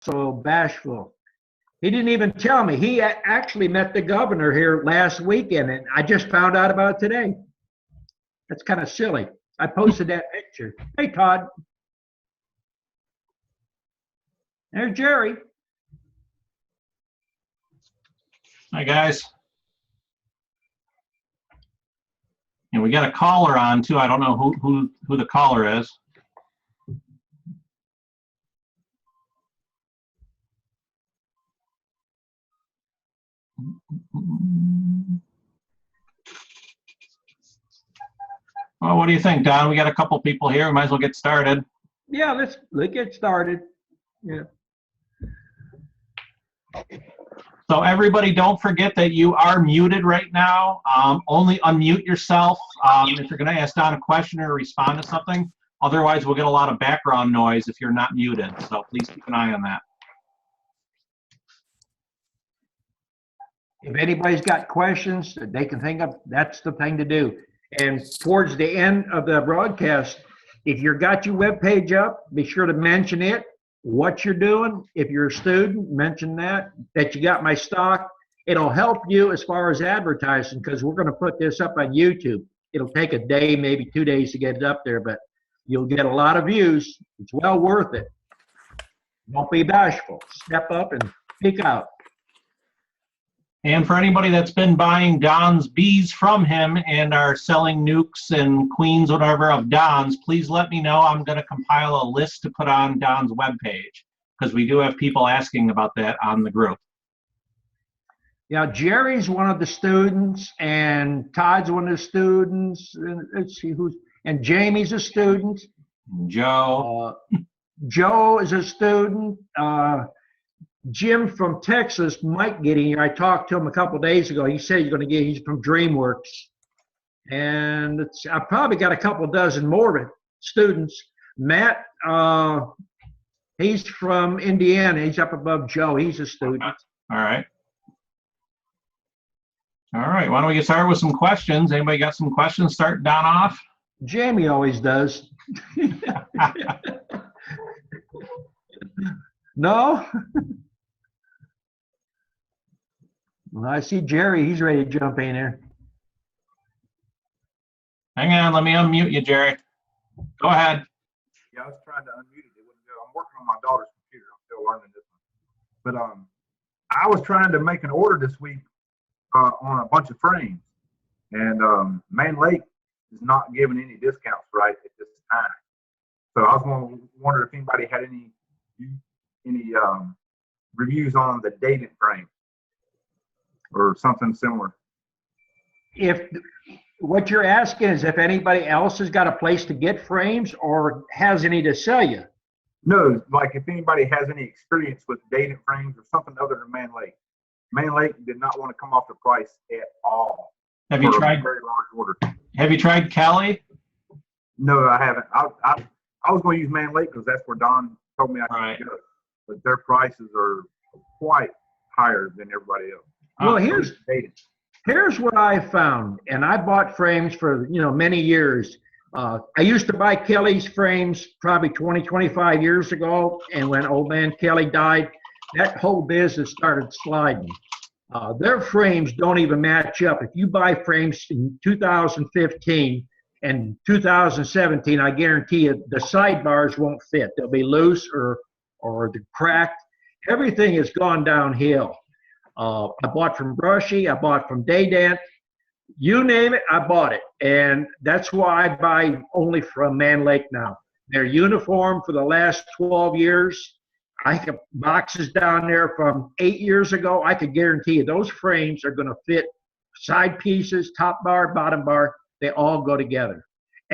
so bashful. He didn't even tell me. He actually met the governor here last weekend, and I just found out about it today. That's kind of silly. I posted that picture. Hey, Todd. There's Jerry. Hi, guys. And we got a caller on, too. I don't know who the caller is. Well, what do you think, Don? We got a couple people here. We might as well get started. Yeah, let's get started. Yeah. So everybody, don't forget that you are muted right now. Only unmute yourself if you're going to ask Don a question or respond to something. Otherwise, we'll get a lot of background noise if you're not muted. So please keep an eye on that. If anybody's got questions that they can think of, that's the thing to do. And towards the end of the broadcast, if you've got your web page up, be sure to mention it, what you're doing. If you're a student, mention that you got my stock. It'll help you as far as advertising, because we're going to put this up on YouTube. It'll take a day, maybe 2 days to get it up there, but you'll get a lot of views. It's well worth it. Don't be bashful. Step up and speak out. And for anybody that's been buying Don's bees from him and are selling nukes and queens, whatever, of Don's, please let me know. I'm going to compile a list to put on Don's webpage, because we do have people asking about that on the group. Yeah, Jerry's one of the students, and Todd's one of the students. And let's see and Jamie's a student. Joe. Joe is a student. Jim from Texas might get in here. I talked to him a couple of days ago. He said he's from DreamWorks. And I've probably got a couple dozen more students. Matt, he's from Indiana. He's up above Joe. He's a student. All right. All right. Why don't we get started with some questions? Anybody got some questions? Start Don off. Jamie always does. No? Well, I see Jerry. He's ready to jump in here. Hang on. Let me unmute you, Jerry. Go ahead. Yeah, I was trying to unmute it. It wouldn't go. I'm working on my daughter's computer. I'm still learning this one. But I was trying to make an order this week on a bunch of frames. And Man Lake is not giving any discounts right at this time. So I was wondering if anybody had any reviews on the dated frame or something similar. If what you're asking is if anybody else has got a place to get frames or has any to sell you. No, like if anybody has any experience with dated frames or something other than Man Lake. Man Lake did not want to come off the price at all. Have you tried? Very large order. Have you tried Kelly? No, I haven't. I was going to use Man Lake because that's where Don told me I should go. But their prices are quite higher than everybody else. Well, here's what I found, and I bought frames for many years. I used to buy Kelly's frames probably 20-25 years ago, and when old man Kelly died, that whole business started sliding. Their frames don't even match up. If you buy frames in 2015 and 2017, I guarantee you the sidebars won't fit. They'll be loose or they're cracked. Everything has gone downhill. I bought from Brushy. I bought from Daydent. You name it, I bought it. And that's why I buy only from Man Lake now. They're uniform for the last 12 years. I have boxes down there from 8 years ago. I could guarantee you those frames are going to fit side pieces, top bar, bottom bar. They all go together.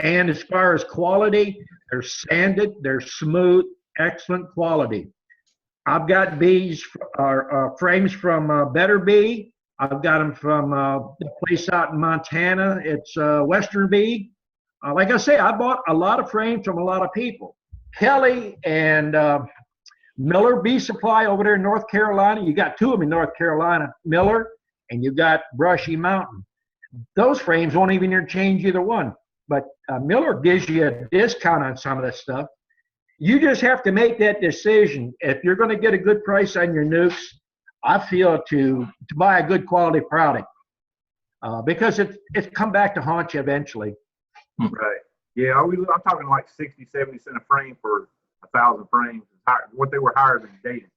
And as far as quality, they're sanded, they're smooth, excellent quality. I've got frames from Better Bee. I've got them from the place out in Montana. It's Western Bee. Like I say, I bought a lot of frames from a lot of people. Kelly and Miller Bee Supply over there in North Carolina. You got two of them in North Carolina, Miller, and you got Brushy Mountain. Those frames won't even interchange either one. But Miller gives you a discount on some of this stuff. You just have to make that decision. If you're going to get a good price on your nukes, I feel to buy a good quality product because it's come back to haunt you eventually. Right. Yeah, I'm talking like 60, 70 cent a frame for 1,000 frames. What they were hired and dated.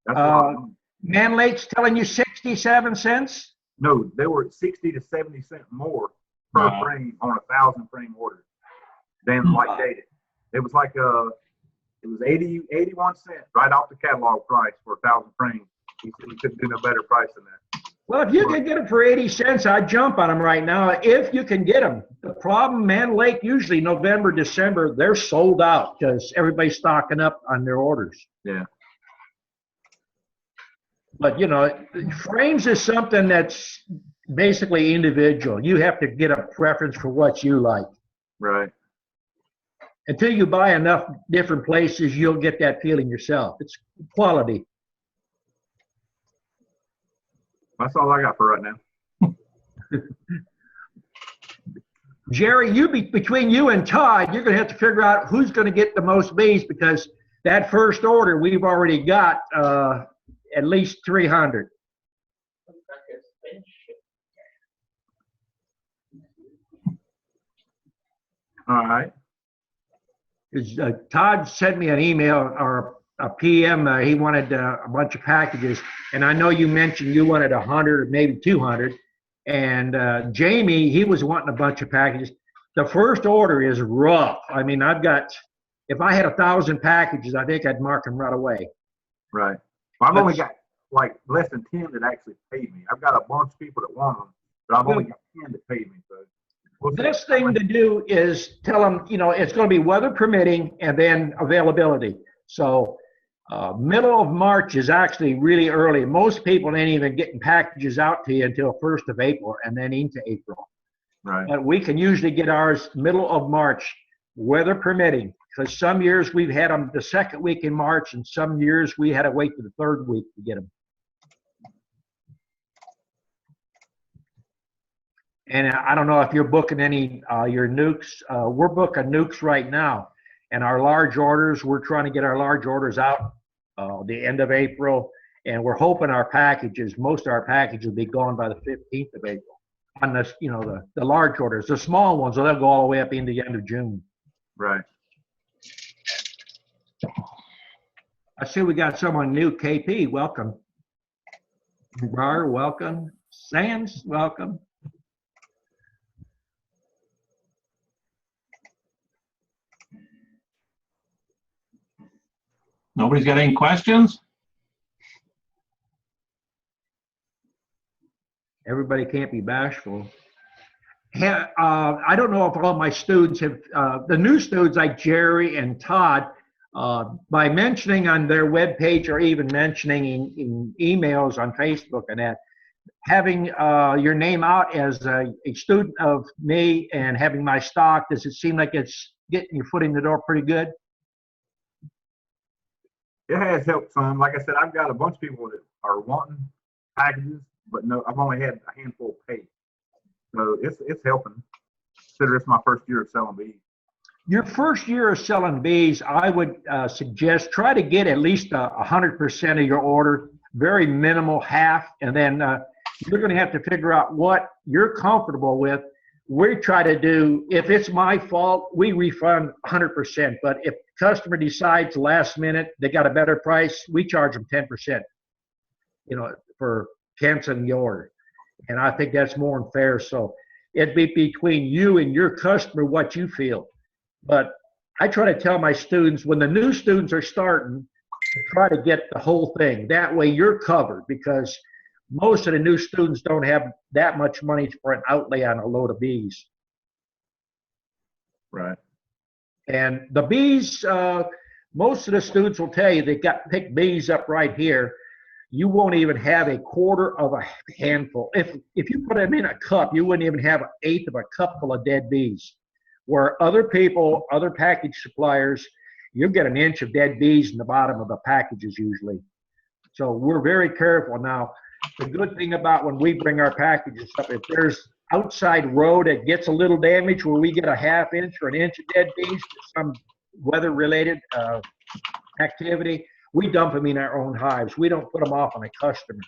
That's Man Lake's telling you 67 cents? No, they were 60 to 70 cent more per frame on 1,000 frame order than like dated. It was like it was 81 cents right off the catalog price for 1,000 frames. He said he couldn't do no better price than that. Well, if you can get them for 80 cents, I'd jump on them right now if you can get them. The problem, Man Lake, usually November, December, they're sold out because everybody's stocking up on their orders. Yeah. But, you know, frames is something that's basically individual. You have to get a preference for what you like. Right. Until you buy enough different places, you'll get that feeling yourself. It's quality. That's all I got for right now. Jerry, between you and Todd, you're going to have to figure out who's going to get the most bees because that first order we've already got at least 300. All right. Todd sent me an email or a PM. He wanted a bunch of packages, and I know you mentioned you wanted 100 or maybe 200. And Jamie, he was wanting a bunch of packages. The first order is rough. I mean, if I had 1,000 packages, I think I'd mark them right away. Right. Well, I've only got like less than 10 that actually paid me. I've got a bunch of people that want them, but I've only got 10 that paid me. So the best thing to do is tell them, you know, it's going to be weather permitting and then availability. So middle of March is actually really early. Most people ain't even getting packages out to you until 1st of April and then into April. Right. But we can usually get ours middle of March, weather permitting, because some years we've had them the second week in March and some years we had to wait to the third week to get them. And I don't know if you're booking any your nukes. We're booking nukes right now. And our large orders, we're trying to get our large orders out the end of April. And we're hoping most of our packages will be gone by the 15th of April. On the, you know, the large orders. The small ones, they'll go all the way up into the end of June. Right. I see we got someone new. KP, welcome. Bar, welcome. Sands, welcome. Nobody's got any questions? Everybody can't be bashful. I don't know if all my students have, the new students like Jerry and Todd, by mentioning on their webpage or even mentioning in emails on Facebook and that, having your name out as a student of me and having my stock, does it seem like it's getting your foot in the door pretty good? It has helped some. Like I said, I've got a bunch of people that are wanting packages, but no, I've only had a handful paid. So it's helping. Consider it's my first year of selling bees. Your first year of selling bees, I would suggest try to get at least 100% of your order, very minimal, half, and then you're going to have to figure out what you're comfortable with. We try to do, if it's my fault, we refund 100%. But if the customer decides last minute they got a better price, we charge them 10%, you know, for canceling the order. And I think that's more than fair. So it'd be between you and your customer what you feel. But I try to tell my students when the new students are starting to try to get the whole thing. That way you're covered because most of the new students don't have that much money for an outlay on a load of bees. Right. And the bees, most of the students will tell you they got picked bees up right here. You won't even have a quarter of a handful. If you put them in a cup, you wouldn't even have an eighth of a cup full of dead bees. Where other people, other package suppliers, you'll get an inch of dead bees in the bottom of the packages usually. So we're very careful. Now, the good thing about when we bring our packages up, if there's outside row that gets a little damage where we get a half inch or an inch of dead bees, some weather-related activity, we dump them in our own hives. We don't put them off on a customer.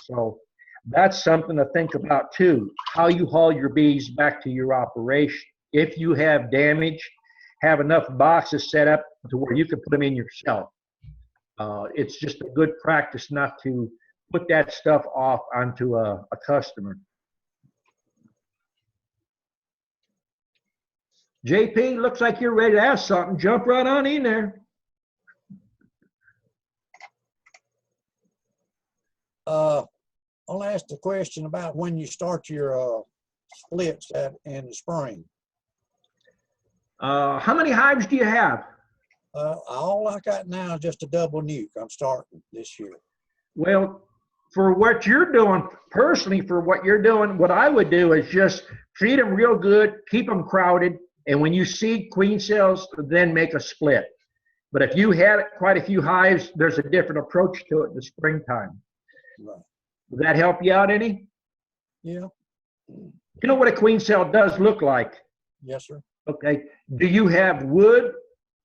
So that's something to think about too, how you haul your bees back to your operation. If you have damage, have enough boxes set up to where you can put them in yourself. It's just a good practice not to put that stuff off onto a customer. JP, looks like you're ready to ask something. Jump right on in there. I'll ask the question about when you start your splits in the spring. How many hives do you have? All I got now is just a double nuke. I'm starting this year. Well, for what you're doing, personally, for what you're doing, what I would do is just feed them real good, keep them crowded, and when you see queen cells, then make a split. But if you had quite a few hives, there's a different approach to it in the springtime. Right. Does that help you out any? Yeah. You know what a queen cell does look like? Yes, sir. Okay. Do you have wood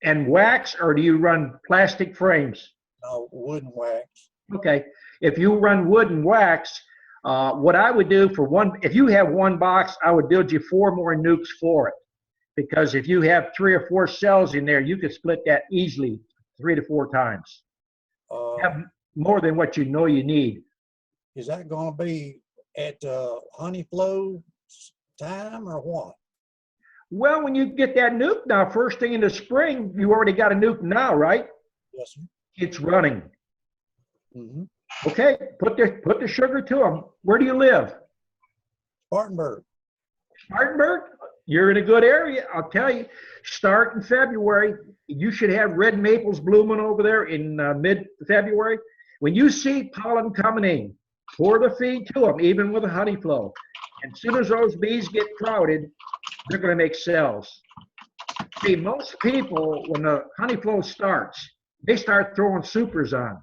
and wax, or do you run plastic frames? No, wood and wax. Okay. If you run wood and wax, what I would do for one, if you have one box, I would build you 4 more nukes for it. Because if you have 3 or 4 cells in there, you could split that easily 3 to 4 times. Have more than what you know you need. Is that going to be at honey flow time or what? Well, when you get that nuke now, first thing in the spring, you already got a nuke now, right? Yes, sir. It's running. Mm-hmm. Okay, put the sugar to them. Where do you live? Spartanburg. Spartanburg? You're in a good area, I'll tell you. Start in February. You should have red maples blooming over there in mid-February. When you see pollen coming in, pour the feed to them, even with a honey flow. And as soon as those bees get crowded, they're going to make cells. See, most people, when the honey flow starts, they start throwing supers on.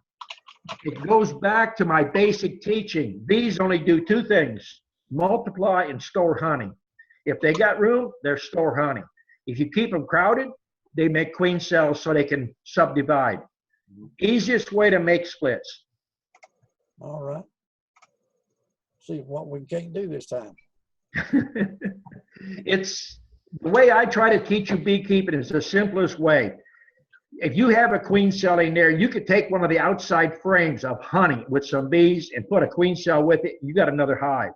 It goes back to my basic teaching. Bees only do 2 things, multiply and store honey. If they got room, they're store honey. If you keep them crowded, they make queen cells so they can subdivide. Easiest way to make splits. All right. See what we can't do this time. It's the way I try to teach you beekeeping is the simplest way. If you have a queen cell in there, you could take one of the outside frames of honey with some bees and put a queen cell with it. You got another hive.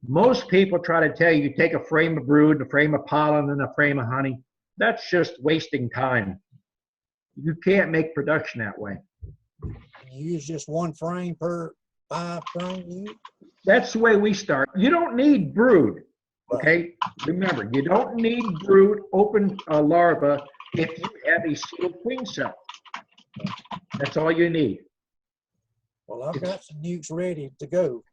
Most people try to tell you take a frame of brood, a frame of pollen, and a frame of honey. That's just wasting time. You can't make production that way. You use just 1 frame per 5 frame unit? That's the way we start. You don't need brood, okay? Remember, you don't need brood, open larva, if you have a sealed queen cell. That's all you need. Well, I've got some nukes ready to go.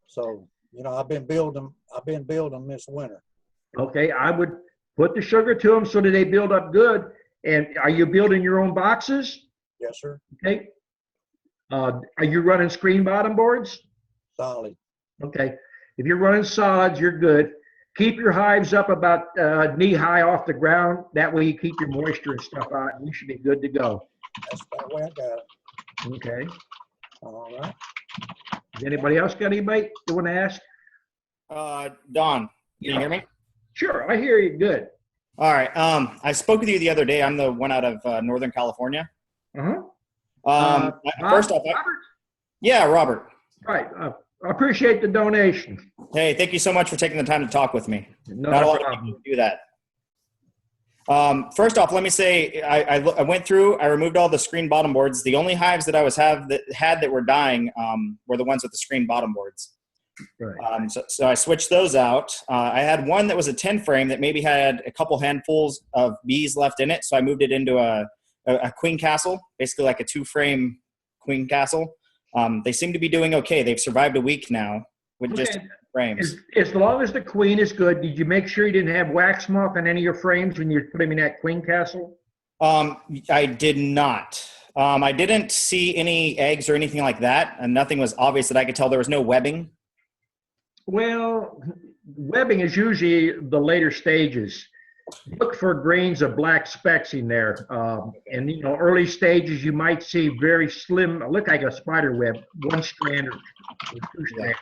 So, you know, I've been building this winter. Okay, I would put the sugar to them so that they build up good. And are you building your own boxes? Yes, sir. Okay. Are you running screen bottom boards? Solid. Okay. If you're running solids, you're good. Keep your hives up about knee high off the ground. That way you keep your moisture and stuff out. You should be good to go. That's about the way I got it. Okay. All right. Does anybody else got anybody you want to ask? Don, can you hear me? Sure, I hear you good. All right. I spoke with you the other day. I'm the one out of Northern California. Uh-huh. First off, Robert? yeah, Robert. Right. I appreciate the donation. Hey, thank you so much for taking the time to talk with me. No Not a lot of problem. people do that. First off, let me say I went through. I removed all the screen bottom boards. The only hives that I that were dying were the ones with the screen bottom boards. Right. So I switched those out. I had one that was a 10 frame that maybe had a couple handfuls of bees left in it. So I moved it into a queen castle, basically like a 2-frame queen castle. They seem to be doing okay. They've survived a week now with just frames. As long as the queen is good, did you make sure you didn't have wax moth on any of your frames when you put them in that queen castle? I did not. I didn't see any eggs or anything like that, and nothing was obvious that I could tell. There was no webbing. Well, webbing is usually the later stages. look for grains of black specks in there. And, you know, early stages, you might see very slim, look like a spider web, one strand or two strands.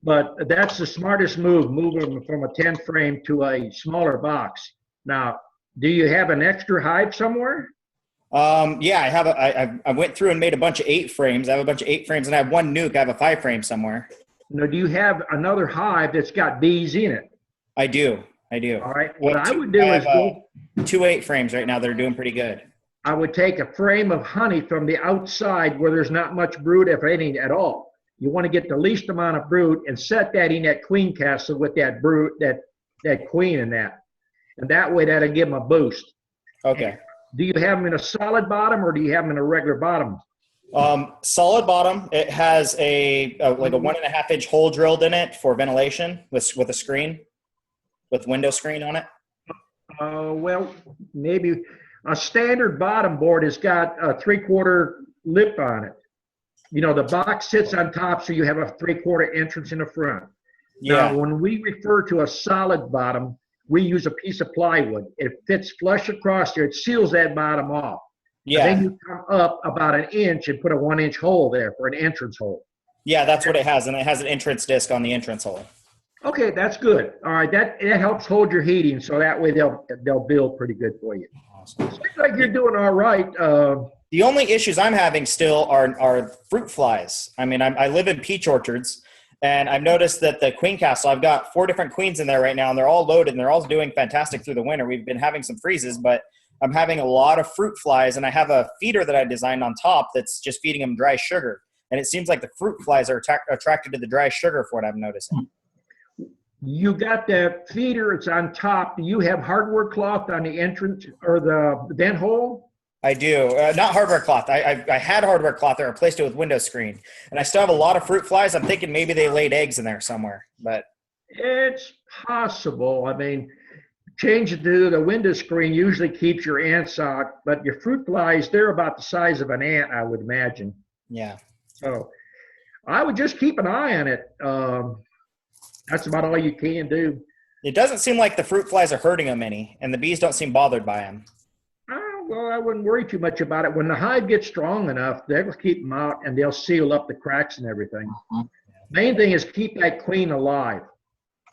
But that's the smartest move, moving from a 10 frame to a smaller box. Now, do you have an extra hive somewhere? Yeah, I have. I went through and made a bunch of 8 frames. I have a bunch of 8 frames, and I have one nuke. I have a 5 frame somewhere. Now, do you have another hive that's got bees in it? I do. All right. What I would do is go. 2 8 frames right now. They're doing pretty good. I would take a frame of honey from the outside where there's not much brood, if any at all. You want to get the least amount of brood and set that in that queen castle with that brood, that queen in that. And that way that'll give them a boost. Okay. Do you have them in a solid bottom or do you have them in a regular bottom? Solid bottom. It has like a 1.5 inch hole drilled in it for ventilation with a screen, with window screen on it. Well, maybe a standard bottom board has got a 3/4 lip on it. You know, the box sits on top, so you have a 3/4 entrance in the front. Yeah. Now, when we refer to a solid bottom, we use a piece of plywood. It fits flush across there. It seals that bottom off. Yeah. And then you come up about 1 inch and put a 1 inch hole there for an entrance hole. Yeah, that's what it has, and it has an entrance disc on the entrance hole. Okay, that's good. All right, that helps hold your heating, so that way they'll build pretty good for you. Awesome. Seems like you're doing all right. The only issues I'm having still are fruit flies. I mean, I live in peach orchards, and I've noticed that the queen castle, I've got 4 different queens in there right now, and they're all loaded, and they're all doing fantastic through the winter. We've been having some freezes, but I'm having a lot of fruit flies, and I have a feeder that I designed on top that's just feeding them dry sugar. And it seems like the fruit flies are attracted to the dry sugar for what I'm noticing. You got that feeder, it's on top. Do you have hardware cloth on the entrance or the vent hole? I do. Not hardware cloth. I had hardware cloth. I replaced it with window screen. And I still have a lot of fruit flies. I'm thinking maybe they laid eggs in there somewhere. But It's possible. I mean, change it to the window screen usually keeps your ants out, but your fruit flies, they're about the size of an ant, I would imagine. yeah. So I would just keep an eye on it. That's about all you can do. It doesn't seem like the fruit flies are hurting them any, and the bees don't seem bothered by them. Well, I wouldn't worry too much about it. When the hive gets strong enough, they'll keep them out and they'll seal up the cracks and everything. Main thing is keep that queen alive.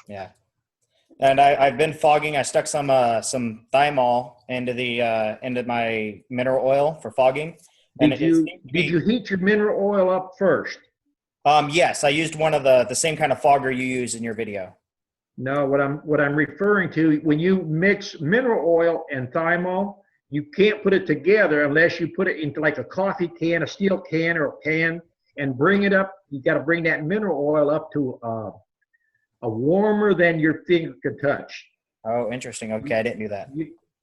Yeah. And I've been fogging. I stuck some thymol into my mineral oil for fogging. And Did you heat your mineral oil up first? Yes, I used one of the same kind of fogger you use in your video. No, what I'm referring to, when you mix mineral oil and thymol, you can't put it together unless you put it into like a coffee can, a steel can, or a pan, and bring it up. You got to bring that mineral oil up to a warmer than your finger could touch. Oh, interesting. Okay, I didn't do that.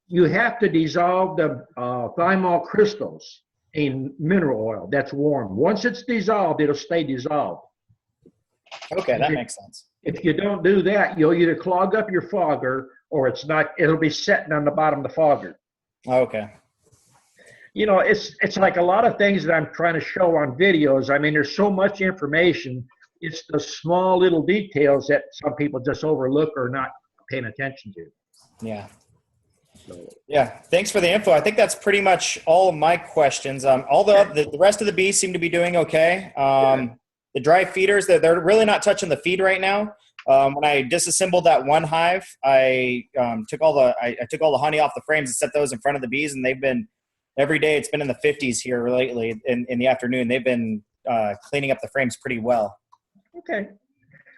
You have to dissolve the thymol crystals in mineral oil that's warm. Once it's dissolved, it'll stay dissolved. Okay, that makes sense. If you don't do that, you'll either clog up your fogger or it'll be setting on the bottom of the fogger. Okay. You know, it's like a lot of things that I'm trying to show on videos. I mean, there's so much information. It's the small little details that some people just overlook or not paying attention to. Yeah. Yeah. Thanks for the info. I think that's pretty much all of my questions. All the rest of the bees seem to be doing okay. The dry feeders, they're really not touching the feed right now. When I disassembled that one hive, I took all the honey off the frames and set those in front of the bees, and they've been every day. It's been in the 50s here lately in the afternoon. They've been cleaning up the frames pretty well. Okay.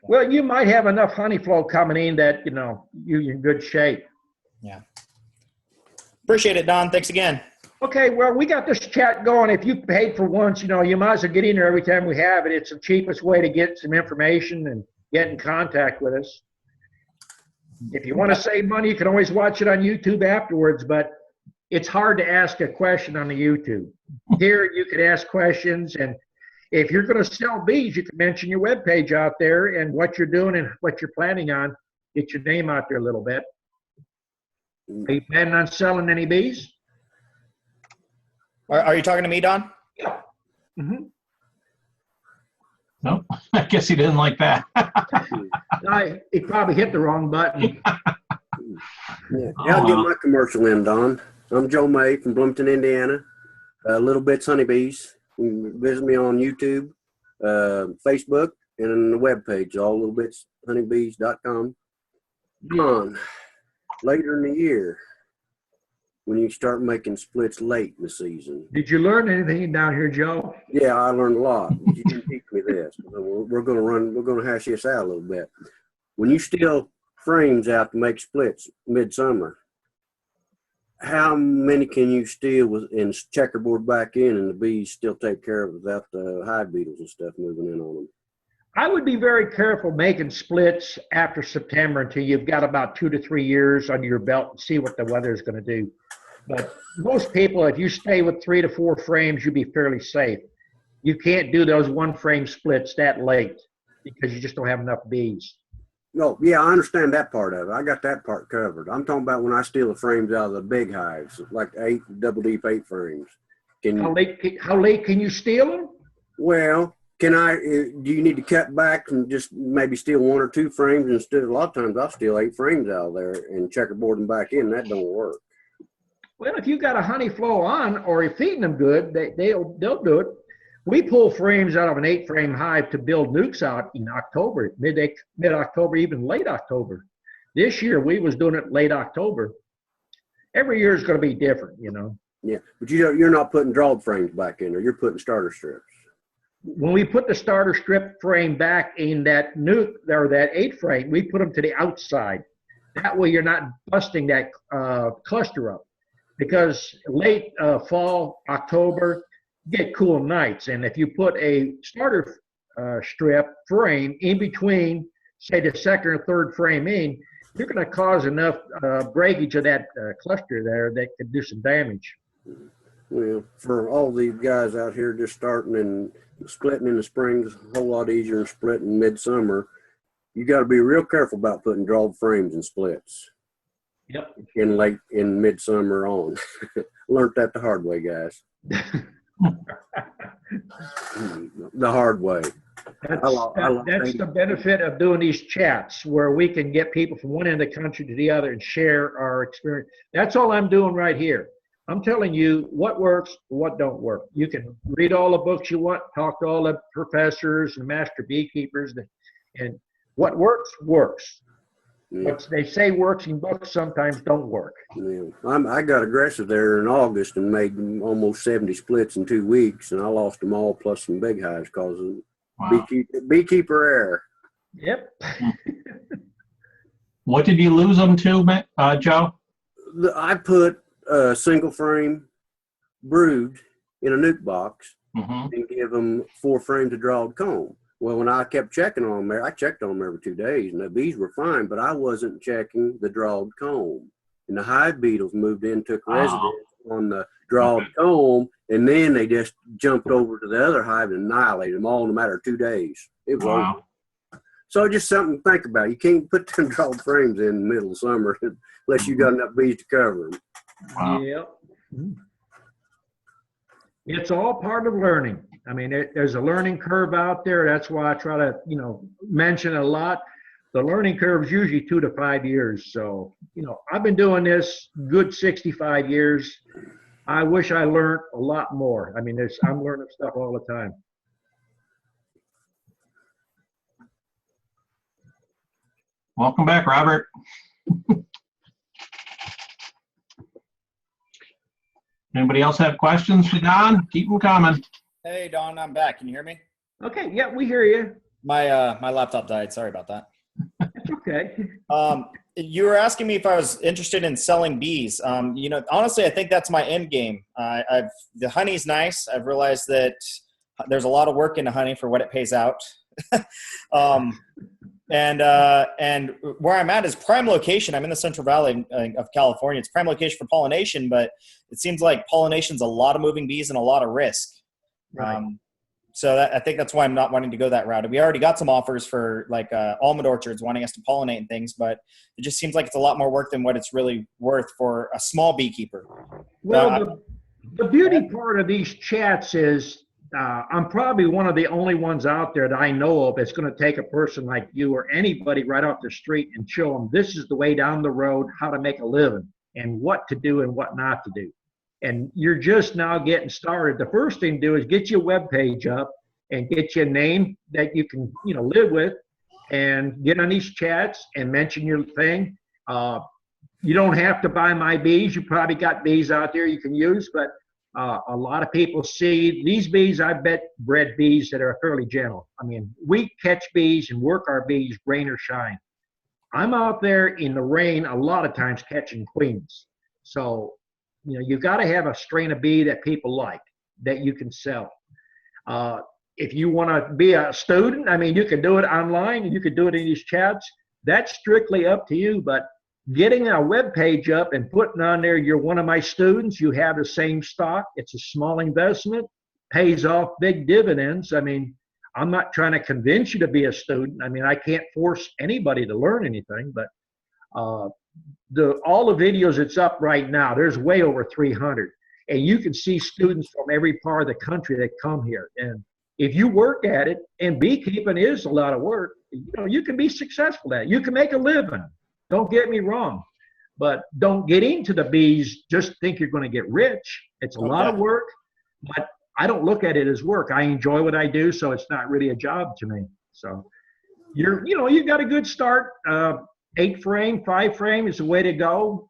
Well, you might have enough honey flow coming in that you're in good shape. Yeah. Appreciate it, Don. Thanks again. Okay, well, we got this chat going. If you paid for once, you might as well get in there every time we have it. It's the cheapest way to get some information and get in contact with us. If you want to save money, you can always watch it on YouTube afterwards, but it's hard to ask a question on the YouTube. Here, you could ask questions, and if you're going to sell bees, you can mention your webpage out there and what you're doing and what you're planning on. Get your name out there a little bit. Are you planning on selling any bees? Are you talking to me, Don? Yeah. Mm-hmm. Nope. I guess he didn't like that. He probably hit the wrong button. Yeah, I'll get my commercial in, Don. I'm Joe May from Bloomington, Indiana. Little Bits Honeybees. You can visit me on YouTube, Facebook, and the webpage, allittlebitshoneybees.com. Don, later in the year, when you start making splits late in the season. Did you learn anything down here, Joe? Yeah, I learned a lot. You didn't teach me this. We're gonna hash this out a little bit. When you steal frames out to make splits midsummer, how many can you steal and checkerboard back in and the bees still take care of it without the hive beetles and stuff moving in on them? I would be very careful making splits after September until you've got about 2 to 3 years under your belt and see what the weather is going to do. But most people, if you stay with 3 to 4 frames, you'll be fairly safe. You can't do those 1-frame splits that late because you just don't have enough bees. No, yeah, I understand that part of it. I got that part covered. I'm talking about when I steal the frames out of the big hives, like 8 double deep 8 frames. How late can you steal them? Well, do you need to cut back and just maybe steal 1 or 2 frames instead? A lot of times I'll steal 8 frames out of there and checkerboard them back in. That don't work. Well, if you got a honey flow on or you're feeding them good, they'll do it. We pull frames out of an 8-frame hive to build nukes out in October, mid-October, even late October. This year we was doing it late October. Every year is going to be different, you know. Yeah, but you're not putting drawed frames back in there. You're putting starter strips. When we put the starter strip frame back in that nuke or that 8-frame, we put them to the outside. That way you're not busting that cluster up. Because late fall, October, you get cool nights. And if you put a starter strip frame in between, say the 2nd or 3rd frame in, you're going to cause enough breakage of that cluster there that could do some damage. Well, for all these guys out here just starting and splitting in the spring is a whole lot easier than splitting midsummer. You got to be real careful about putting drawed frames in splits. Yep. In midsummer on. Learned that the hard way, guys. The hard way. That's the benefit of doing these chats where we can get people from one end of the country to the other and share our experience. That's all I'm doing right here. I'm telling you what works, what don't work. You can read all the books you want, talk to all the professors and master beekeepers, and what works, works. Yeah. What they say works in books sometimes don't work. Yeah. I got aggressive there in August and made almost 70 splits in 2 weeks, and I lost them all plus some big hives because of beekeeper error. Yep. What did you lose them to, Joe? I put a single frame brood in a nuke box and give them 4 frames of drawed comb. Well, when I kept checking on them, I checked on them every 2 days, and the bees were fine, but I wasn't checking the drawed comb. And the hive beetles moved in, took residence on the drawed comb, and then they just jumped over to the other hive and annihilated them all in a matter of 2 days. It was over. So just something to think about. You can't put them drawed frames in the middle of summer unless you got enough bees to cover them. Wow. Yep. It's all part of learning. I mean, there's a learning curve out there. That's why I try to, mention a lot. The learning curve is usually 2 to 5 years. So, I've been doing this good 65 years. I wish I learned a lot more. I mean, I'm learning stuff all the time. Welcome back, Robert. Anybody else have questions for Don? Keep them coming. Hey, Don, I'm back. Can you hear me? Okay, yeah, we hear you. My laptop died. Sorry about that. That's okay. You were asking me if I was interested in selling bees. Honestly, I think that's my end game. The honey's nice. I've realized that there's a lot of work into honey for what it pays out. And where I'm at is prime location. I'm in the Central Valley of California. It's prime location for pollination, but it seems like pollination's a lot of moving bees and a lot of risk. Right. I think that's why I'm not wanting to go that route. We already got some offers for almond orchards wanting us to pollinate and things, but it just seems like it's a lot more work than what it's really worth for a small beekeeper. Well, the beauty part of these chats is I'm probably one of the only ones out there that I know of that's going to take a person like you or anybody right off the street and show them this is the way down the road, how to make a living and what to do and what not to do. And you're just now getting started. The first thing to do is get your web page up and get you a name that you can, live with, and get on these chats and mention your thing. You don't have to buy my bees. You probably got bees out there you can use, but a lot of people see these bees. I bet bred bees that are fairly gentle. I mean, we catch bees and work our bees rain or shine. I'm out there in the rain a lot of times catching queens. So, you've got to have a strain of bee that people like, that you can sell. If you want to be a student, I mean, you can do it online and you can do it in these chats. That's strictly up to you. But getting a web page up and putting on there, you're one of my students, you have the same stock, it's a small investment, pays off big dividends. I mean, I'm not trying to convince you to be a student. I mean, I can't force anybody to learn anything, but all the videos that's up right now, there's way over 300. And you can see students from every part of the country that come here. And if you work at it, and beekeeping is a lot of work, you can be successful at it. You can make a living. Don't get me wrong, but don't get into the bees just think you're going to get rich. It's a lot of work, but I don't look at it as work. I enjoy what I do, so it's not really a job to me. So you got a good start. 8 frame, 5 frame is the way to go.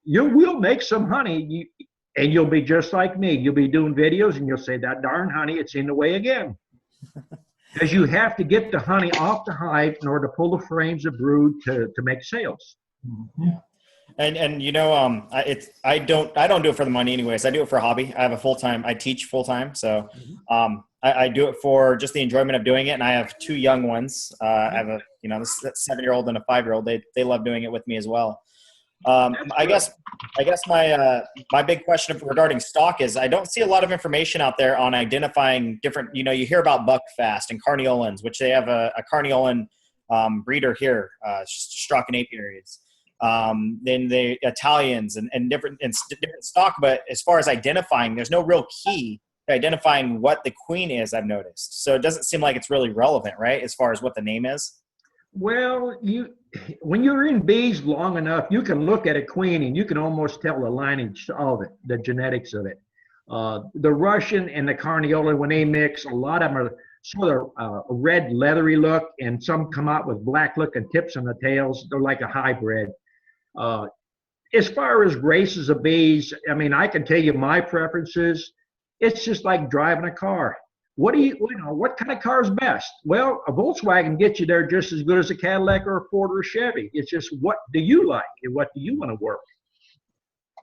You will make some honey, and you'll be just like me. You'll be doing videos, and you'll say, that darn honey, it's in the way again. Because you have to get the honey off the hive in order to pull the frames of brood to make sales. Yeah. And I don't do it for the money anyways. I do it for a hobby. I have a full-time, I teach full-time. So I do it for just the enjoyment of doing it. And I have 2 young ones. I have a 7-year-old and a 5-year-old. They love doing it with me as well. I guess my big question regarding stock is I don't see a lot of information out there on identifying different, you hear about Buckfast and Carniolans, which they have a Carniolan breeder here, Strauch and apiaries. Then the Italians and different stock, but as far as identifying, there's no real key to identifying what the queen is, I've noticed. So it doesn't seem like it's really relevant, right, as far as what the name is? Well, when you're in bees long enough, you can look at a queen and you can almost tell the lineage of it, the genetics of it. The Russian and the Carniolan, when they mix, a lot of them are sort of a red leathery look, and some come out with black looking tips on the tails. They're like a hybrid. As far as races of bees, I mean, I can tell you my preferences. It's just like driving a car. What kind of car is best? Well, a Volkswagen gets you there just as good as a Cadillac or a Ford or a Chevy. It's just, what do you like and what do you want to work?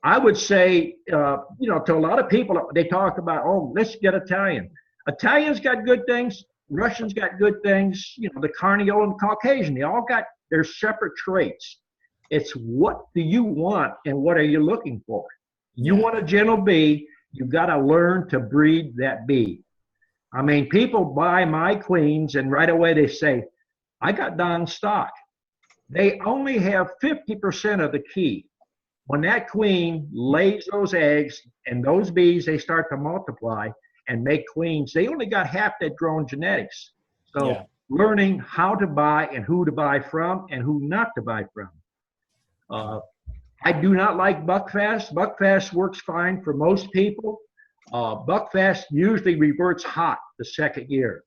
I would say, to a lot of people, they talk about, let's get Italian. Italians got good things. Russians got good things. The Carniolan and Caucasian, they all got their separate traits. It's what do you want and what are you looking for? You want a gentle bee, you've got to learn to breed that bee. I mean, people buy my queens and right away they say, I got Don stock. They only have 50% of the key. When that queen lays those eggs and those bees, they start to multiply and make queens, they only got half that grown genetics. So learning how to buy and who to buy from and who not to buy from. I do not like Buckfast. Buckfast works fine for most people. Buckfast usually reverts hot the second year.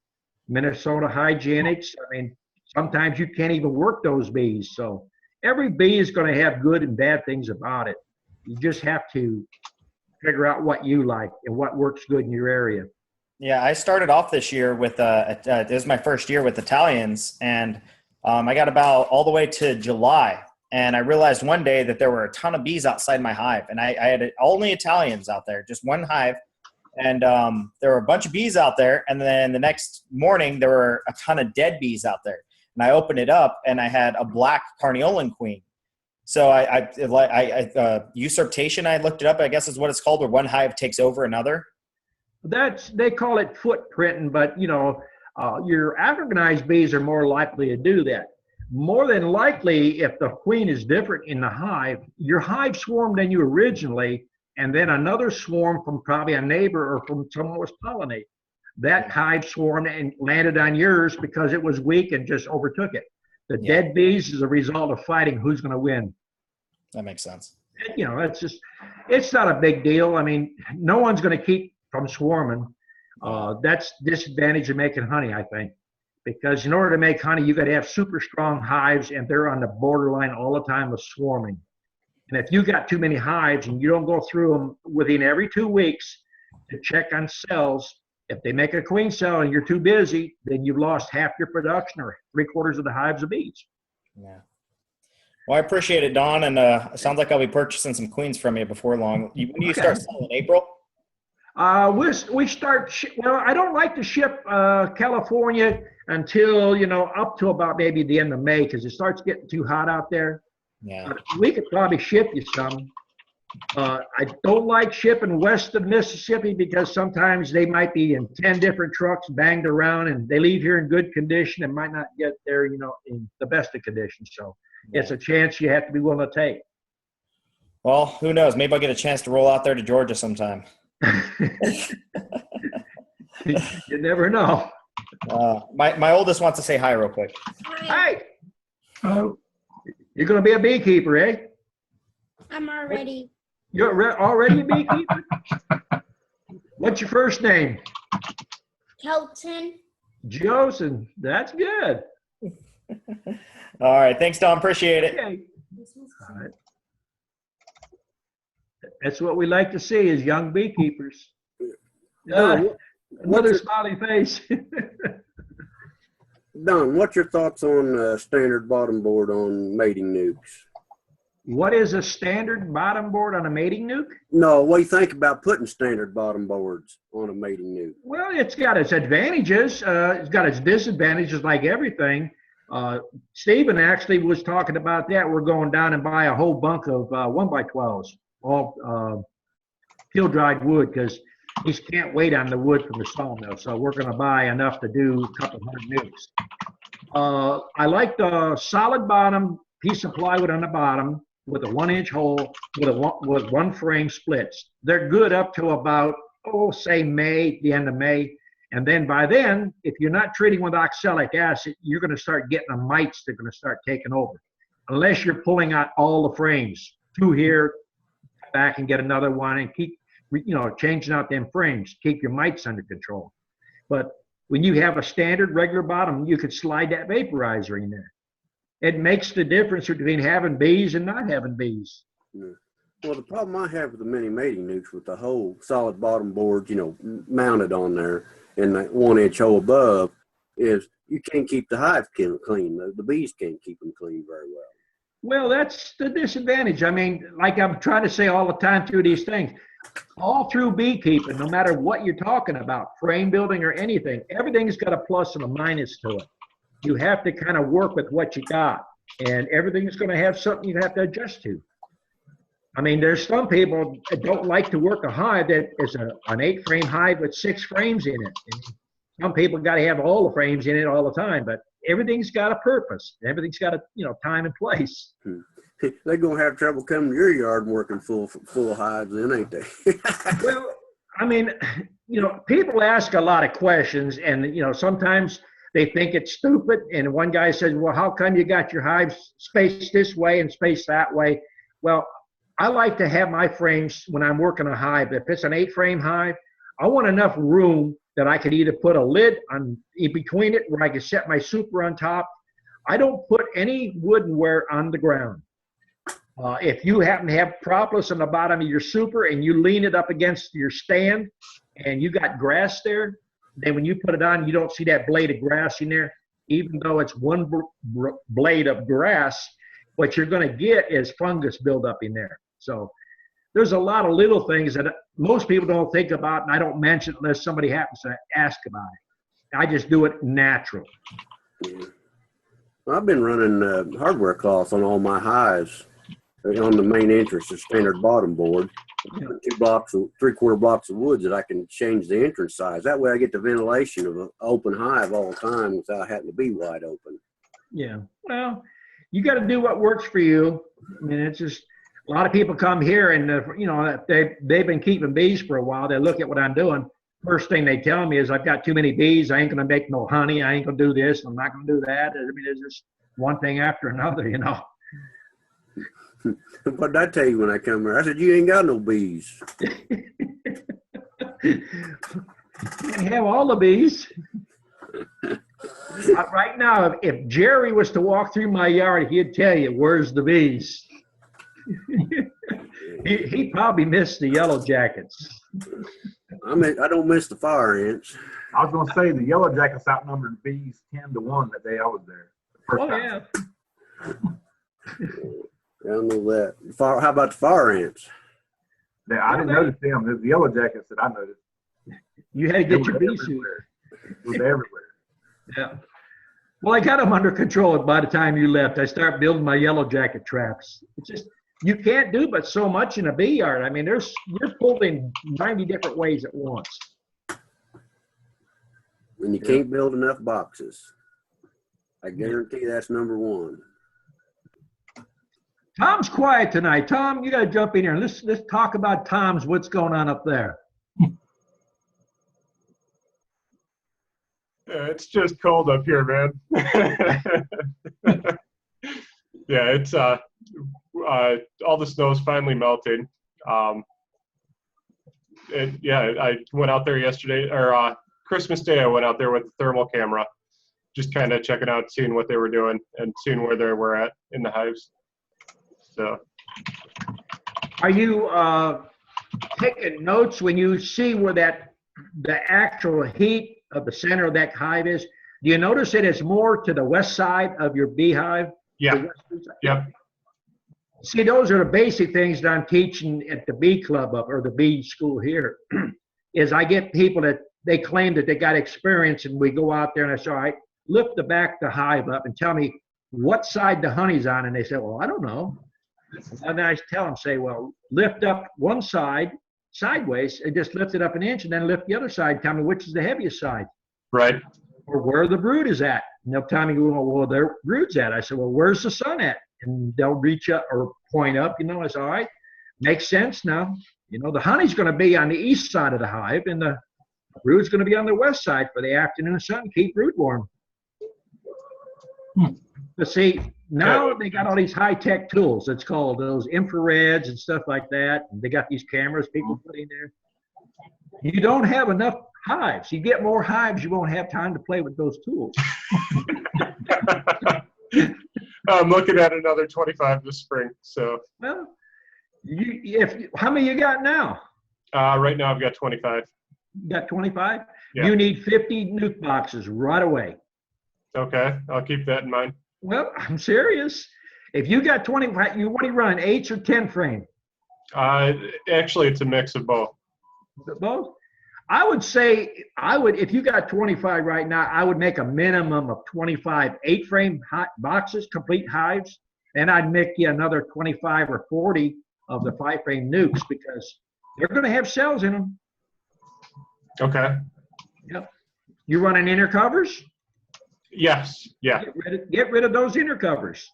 Minnesota Hygienics, I mean, sometimes you can't even work those bees. So every bee is going to have good and bad things about it. You just have to figure out what you like and what works good in your area. Yeah, I started off this year with, this is my first year with Italians, and I got about all the way to July. And I realized one day that there were a ton of bees outside my hive, and I had only Italians out there, just one hive. And there were a bunch of bees out there. And then the next morning, there were a ton of dead bees out there. And I opened it up, and I had a black Carniolan queen. So usurpation, I looked it up, I guess is what it's called, where one hive takes over another. They call it footprinting, but your Africanized bees are more likely to do that. More than likely, if the queen is different in the hive, your hive swarmed in you originally, and then another swarm from probably a neighbor or from someone was pollinating. that hive swarmed and landed on yours because it was weak and just overtook it. The Yeah. dead bees is a result of fighting who's going to win. That makes sense. You know, it's not a big deal. I mean, no one's going to keep from swarming. That's disadvantage of making honey, I think, because in order to make honey, you got to have super strong hives, and they're on the borderline all the time of swarming. And if you got too many hives and you don't go through them within every 2 weeks to check on cells, if they make a queen cell and you're too busy, then you've lost half your production or 3/4 of the hives of bees. Yeah. Well, I appreciate it, Don, and it sounds like I'll be purchasing some queens from you before long. When do you start selling in April? We start, well, I don't like to ship California until, up to about maybe the end of May because it starts getting too hot out there. Yeah. We could probably ship you some. I don't like shipping west of Mississippi because sometimes they might be in 10 different trucks banged around and they leave here in good condition and might not get there, in the best of conditions. So it's a chance you have to be willing to take. Well, who knows? Maybe I'll get a chance to roll out there to Georgia sometime. You never know. My oldest wants to say hi real quick. Hey, you're going to be a beekeeper, eh? I'm already. You're already a beekeeper? What's your first name? Kelton. Joseph. That's good. All right. Thanks, Don. Appreciate it. Okay. All right. That's what we like to see is young beekeepers. Another smiley face. Don, what's your thoughts on standard bottom board on mating nukes? What is a standard bottom board on a mating nuke? No, what do you think about putting standard bottom boards on a mating nuke? Well, it's got its advantages. It's got its disadvantages like everything. Stephen actually was talking about that. We're going down and buy a whole bunk of 1x12s, all field-dried wood, because he can't wait on the wood from the sawmill. So we're going to buy enough to do a couple hundred nukes. I like the solid bottom, piece of plywood on the bottom with a 1-inch hole with one frame splits. They're good up to about, say May, the end of May. And then by then, if you're not treating with oxalic acid, you're going to start getting the mites that are going to start taking over. Unless you're pulling out all the frames, 2 here, back and get another one and keep, changing out them frames, keep your mites under control. But when you have a standard regular bottom, you could slide that vaporizer in there. It makes the difference between having bees and not having bees. Yeah. Well, the problem I have with the mini mating nukes with the whole solid bottom board, mounted on there and that 1-inch hole above is you can't keep the hive clean. The bees can't keep them clean very well. Well, that's the disadvantage. I mean, like I'm trying to say all the time through these things, all through beekeeping, no matter what you're talking about, frame building or anything, everything's got a plus and a minus to it. You have to kind of work with what you got, and everything's going to have something you have to adjust to. I mean, there's some people that don't like to work a hive that is an 8-frame hive with 6 frames in it. And some people got to have all the frames in it all the time, but everything's got a purpose. Everything's got a time and place. They're gonna have trouble coming to your yard and working full of hives, then, ain't they? Well, I mean, people ask a lot of questions, and sometimes they think it's stupid. And one guy says, "Well, how come you got your hives spaced this way and spaced that way?" Well, I like to have my frames when I'm working a hive. If it's an 8-frame hive, I want enough room that I could either put a lid on in between it where I can set my super on top. I don't put any woodenware on the ground. If you happen to have propolis on the bottom of your super and you lean it up against your stand and you got grass there, then when you put it on, you don't see that blade of grass in there. Even though it's one blade of grass, what you're going to get is fungus buildup in there. So there's a lot of little things that most people don't think about, and I don't mention it unless somebody happens to ask about it. I just do it natural. Yeah. Well, I've been running hardware cloth on all my hives on the main entrance, the standard bottom board. 3/4 blocks of wood that I can change the entrance size. That way I get the ventilation of an open hive all the time without having to be wide open. Yeah. Well, you got to do what works for you. I mean, it's just a lot of people come here and, they've been keeping bees for a while. They look at what I'm doing. first thing they tell me is I've got too many bees. I ain't gonna make no honey. I ain't gonna do this. I'm not gonna do that. I mean, it's just one thing after another, you know. What did I tell you when I come here? I said, you ain't got no bees. Can't have all the bees. Right now, if Jerry was to walk through my yard, he'd tell you, where's the bees? He probably missed the yellow jackets. I don't miss the fire ants. I was gonna say the yellow jackets outnumbered the bees 10-1 that day I was there. Oh, yeah. I don't know that. How about the fire ants? I didn't notice them. It was the yellow jackets that I noticed. You had to get your bee suit. Everywhere. It was everywhere. Yeah. Well, I got them under control by the time you left. I started building my yellow jacket traps. It's just, you can't do but so much in a bee yard. I mean, you're pulled in 90 different ways at once. And you can't build enough boxes. I guarantee that's number one. Tom's quiet tonight. Tom, you got to jump in here. Let's talk about Tom's. What's going on up there? It's just cold up here, man. Yeah, it's all the snow's finally melting. I went out there yesterday, or Christmas Day. I went out there with the thermal camera, just kind of checking out, seeing what they were doing, and seeing where they were at in the hives. So, are you taking notes when you see where the actual heat of the center of that hive is? Do you notice it is more to the west side of your beehive? yeah, yep. See, those are the basic things that I'm teaching at the bee club up, or the bee school here, is I get people that they claim that they got experience, and we go out there and I say, all right, lift the back of the hive up and tell me what side the honey's on. And they say, well, I don't know. And I tell them, say, well, lift up one side sideways and just lift it up an inch, and then lift the other side. Tell me which is the heaviest side. Right. Or where the brood is at. And they'll tell me, well, where their brood's at. I said, well, where's the sun at? And they'll reach up or point up. You know, I said, all right, makes sense now. You know, the honey's going to be on the east side of the hive, and the brood's going to be on the west side for the afternoon sun. Keep brood warm. But see, now they got all these high-tech tools. It's called those infrareds and stuff like that. And they got these cameras people put in there. You don't have enough hives. You get more hives, you won't have time to play with those tools. I'm looking at another 25 this spring. So, Well, how many you got now? right now I've got 25. You got 25? Yeah. You need 50 nuke boxes right away. Okay, I'll keep that in mind. Well, I'm serious. If you got 20, what do you run, 8 or 10 frame? Actually, it's a mix of both. Both? I would say, if you got 25 right now, I would make a minimum of 25 8-frame boxes, complete hives, and I'd make you another 25 or 40 of the 5-frame nukes, because they're going to have cells in them. Okay. Yep. You running inner covers? Yes. Yeah. Get rid of those inner covers.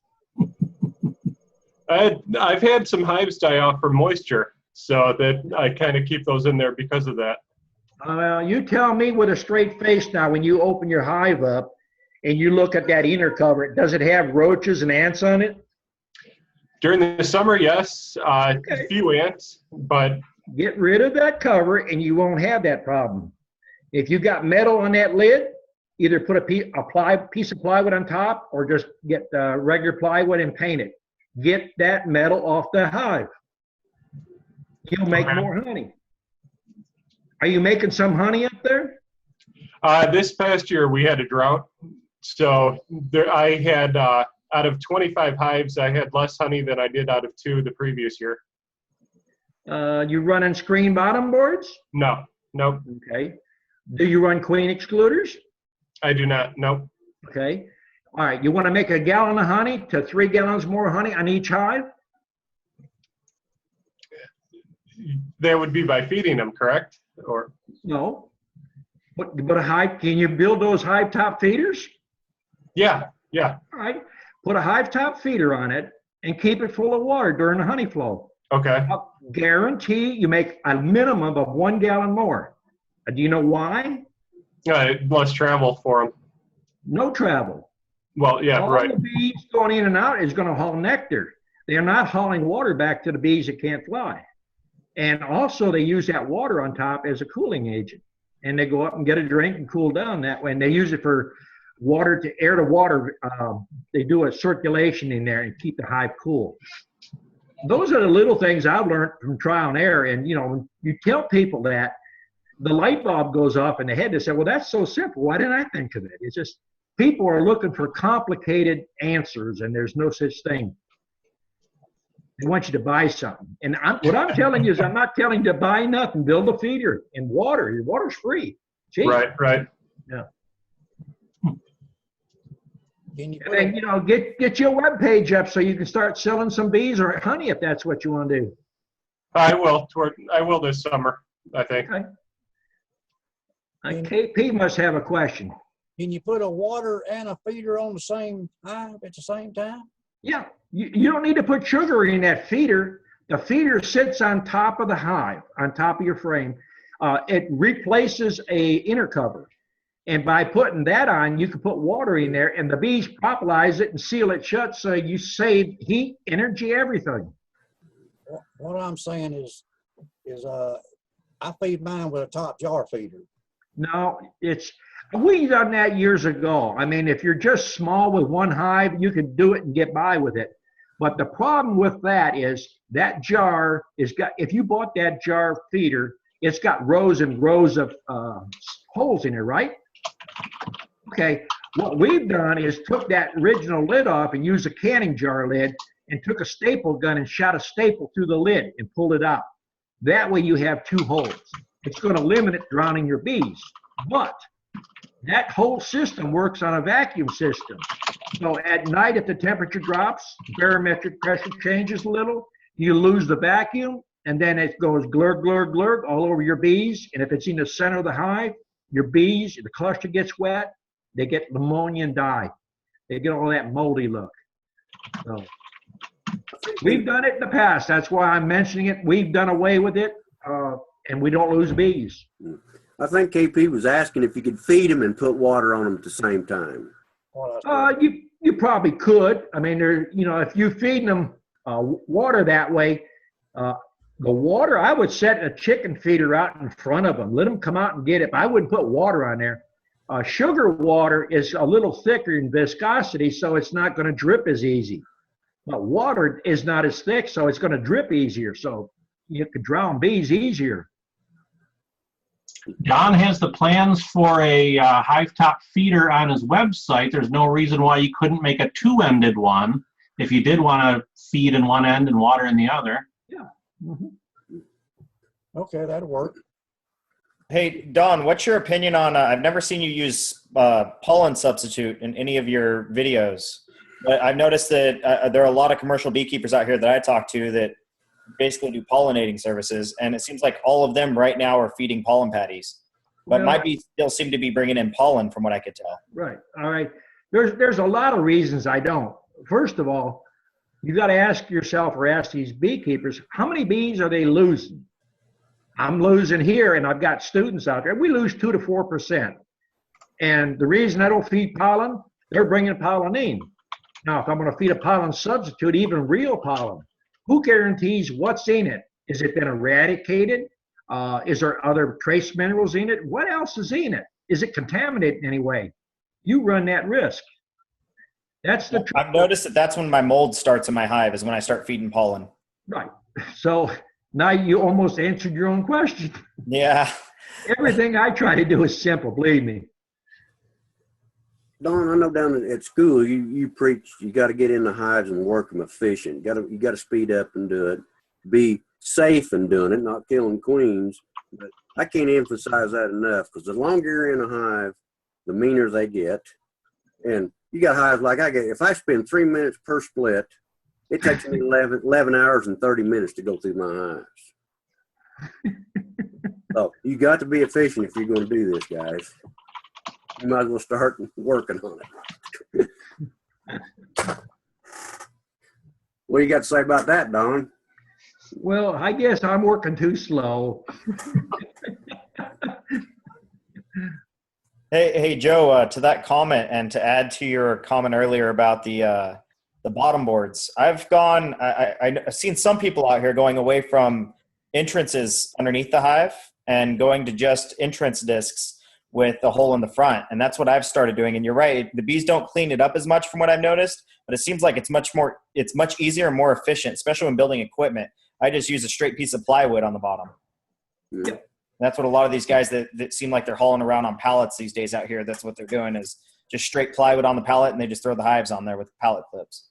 I've had some hives die off for moisture, so that I kind of keep those in there because of that. You tell me with a straight face now, when you open your hive up and you look at that inner cover, does it have roaches and ants on it? During the summer, yes, Okay. a few ants, but Get rid of that cover and you won't have that problem. If you got metal on that lid, either put a piece of plywood on top, or just get regular plywood and paint it. Get that metal off the hive. You'll make more honey. Are you making some honey up there? this past year we had a drought, so I had out of 25 hives, I had less honey than I did out of 2 the previous year. You running screen bottom boards? No, nope, Okay. Do you run queen excluders? I do not. Nope. Okay. All right. You want to make a gallon of honey to 3 gallons more honey on each hive? That would be by feeding them, correct? Or No. But a hive, can you build those hive top feeders? yeah. All right. Put a hive top feeder on it and keep it full of water during the honey flow. Okay. I'll guarantee you make a minimum of 1 gallon more. Do you know why? Less travel for them. No travel. Well, yeah, All right. the bees going in and out is going to haul nectar. They're not hauling water back to the bees that can't fly. And also they use that water on top as a cooling agent. And they go up and get a drink and cool down that way. And they use it for water to air to water. They do a circulation in there and keep the hive cool. Those are the little things I've learned from trial and error. And, you know, when you tell people that, the light bulb goes off in the head. They say, well, that's so simple. Why didn't I think of it? It's just people are looking for complicated answers, and there's no such thing. They want you to buy something. And what I'm telling you is I'm not telling you to buy nothing. Build a feeder and water. Your water's free. Cheap. Right. Yeah. Can you And then, you know, get your web page up so you can start selling some bees or honey if that's what you want to do. I will. I will this summer, I think. Okay. KP must have a question. Can you put a water and a feeder on the same hive at the same time? Yeah, you don't need to put sugar in that feeder. The feeder sits on top of the hive, on top of your frame. It replaces a inner cover. And by putting that on, you can put water in there, and the bees propolize it and seal it shut, so you save heat, energy, everything. What I'm saying is I feed mine with a top jar feeder. No, we done that years ago. I mean, if you're just small with one hive, you can do it and get by with it. But the problem with that is that jar if you bought that jar feeder, it's got rows and rows of holes in it, right? Okay, what we've done is took that original lid off and used a canning jar lid and took a staple gun and shot a staple through the lid and pulled it out. That way you have two holes. It's going to limit it drowning your bees. But that whole system works on a vacuum system. So at night, if the temperature drops, barometric pressure changes a little, you lose the vacuum, and then it goes glurg, glurg, glurg all over your bees. And if it's in the center of the hive, your bees, the cluster gets wet, they get pneumonia and die. They get all that moldy look. So we've done it in the past. That's why I'm mentioning it. We've done away with it, and we don't lose bees. I think KP was asking if you could feed them and put water on them at the same time. You probably could. I mean, if you feed them water that way, the water, I would set a chicken feeder out in front of them. Let them come out and get it. But I wouldn't put water on there. Sugar water is a little thicker in viscosity, so it's not going to drip as easy. But water is not as thick, so it's going to drip easier. So you could drown bees easier. Don has the plans for a hive top feeder on his website. There's no reason why you couldn't make a two-ended one if you did want to feed in one end and water in the other. Yeah. Mm-hmm. Okay, that'll work. Hey, Don, what's your opinion on, I've never seen you use pollen substitute in any of your videos, but I've noticed that there are a lot of commercial beekeepers out here that I talk to that basically do pollinating services, and it seems like all of them right now are feeding pollen patties, but my bees still seem to be bringing in pollen from what I could tell. Right. All right. There's a lot of reasons I don't. First of all, you got to ask yourself or ask these beekeepers, how many bees are they losing? I'm losing here, and I've got students out there. We lose 2 to 4%. And the reason I don't feed pollen, they're bringing pollen in. Now, if I'm going to feed a pollen substitute, even real pollen, who guarantees what's in it? Is it been eradicated? Is there other trace minerals in it? What else is in it? Is it contaminated in any way? You run that risk. That's the truth. I've noticed that that's when my mold starts in my hive, is when I start feeding pollen. Right. So now you almost answered your own question. Yeah. Everything I try to do is simple, believe me. Don, I know down at school you preach you got to get in the hives and work them efficient. You got to speed up and do it. Be safe in doing it, not killing queens. But I can't emphasize that enough, because the longer you're in a hive, the meaner they get. And you got hives like I get. If I spend 3 minutes per split, it takes me 11 hours and 30 minutes to go through my hives. So you got to be efficient if you're going to do this, guys. You might as well start working on it. What do you got to say about that, Don? Well, I guess I'm working too slow. Hey, Joe. To that comment, and to add to your comment earlier about the bottom boards, I've seen some people out here going away from entrances underneath the hive and going to just entrance discs with a hole in the front, and that's what I've started doing. And you're right, the bees don't clean it up as much from what I've noticed, but it seems like it's much easier and more efficient, especially when building equipment. I just use a straight piece of plywood on the bottom. Yeah. That's what a lot of these guys that seem like they're hauling around on pallets these days out here, that's what they're doing, is just straight plywood on the pallet, and they just throw the hives on there with pallet clips.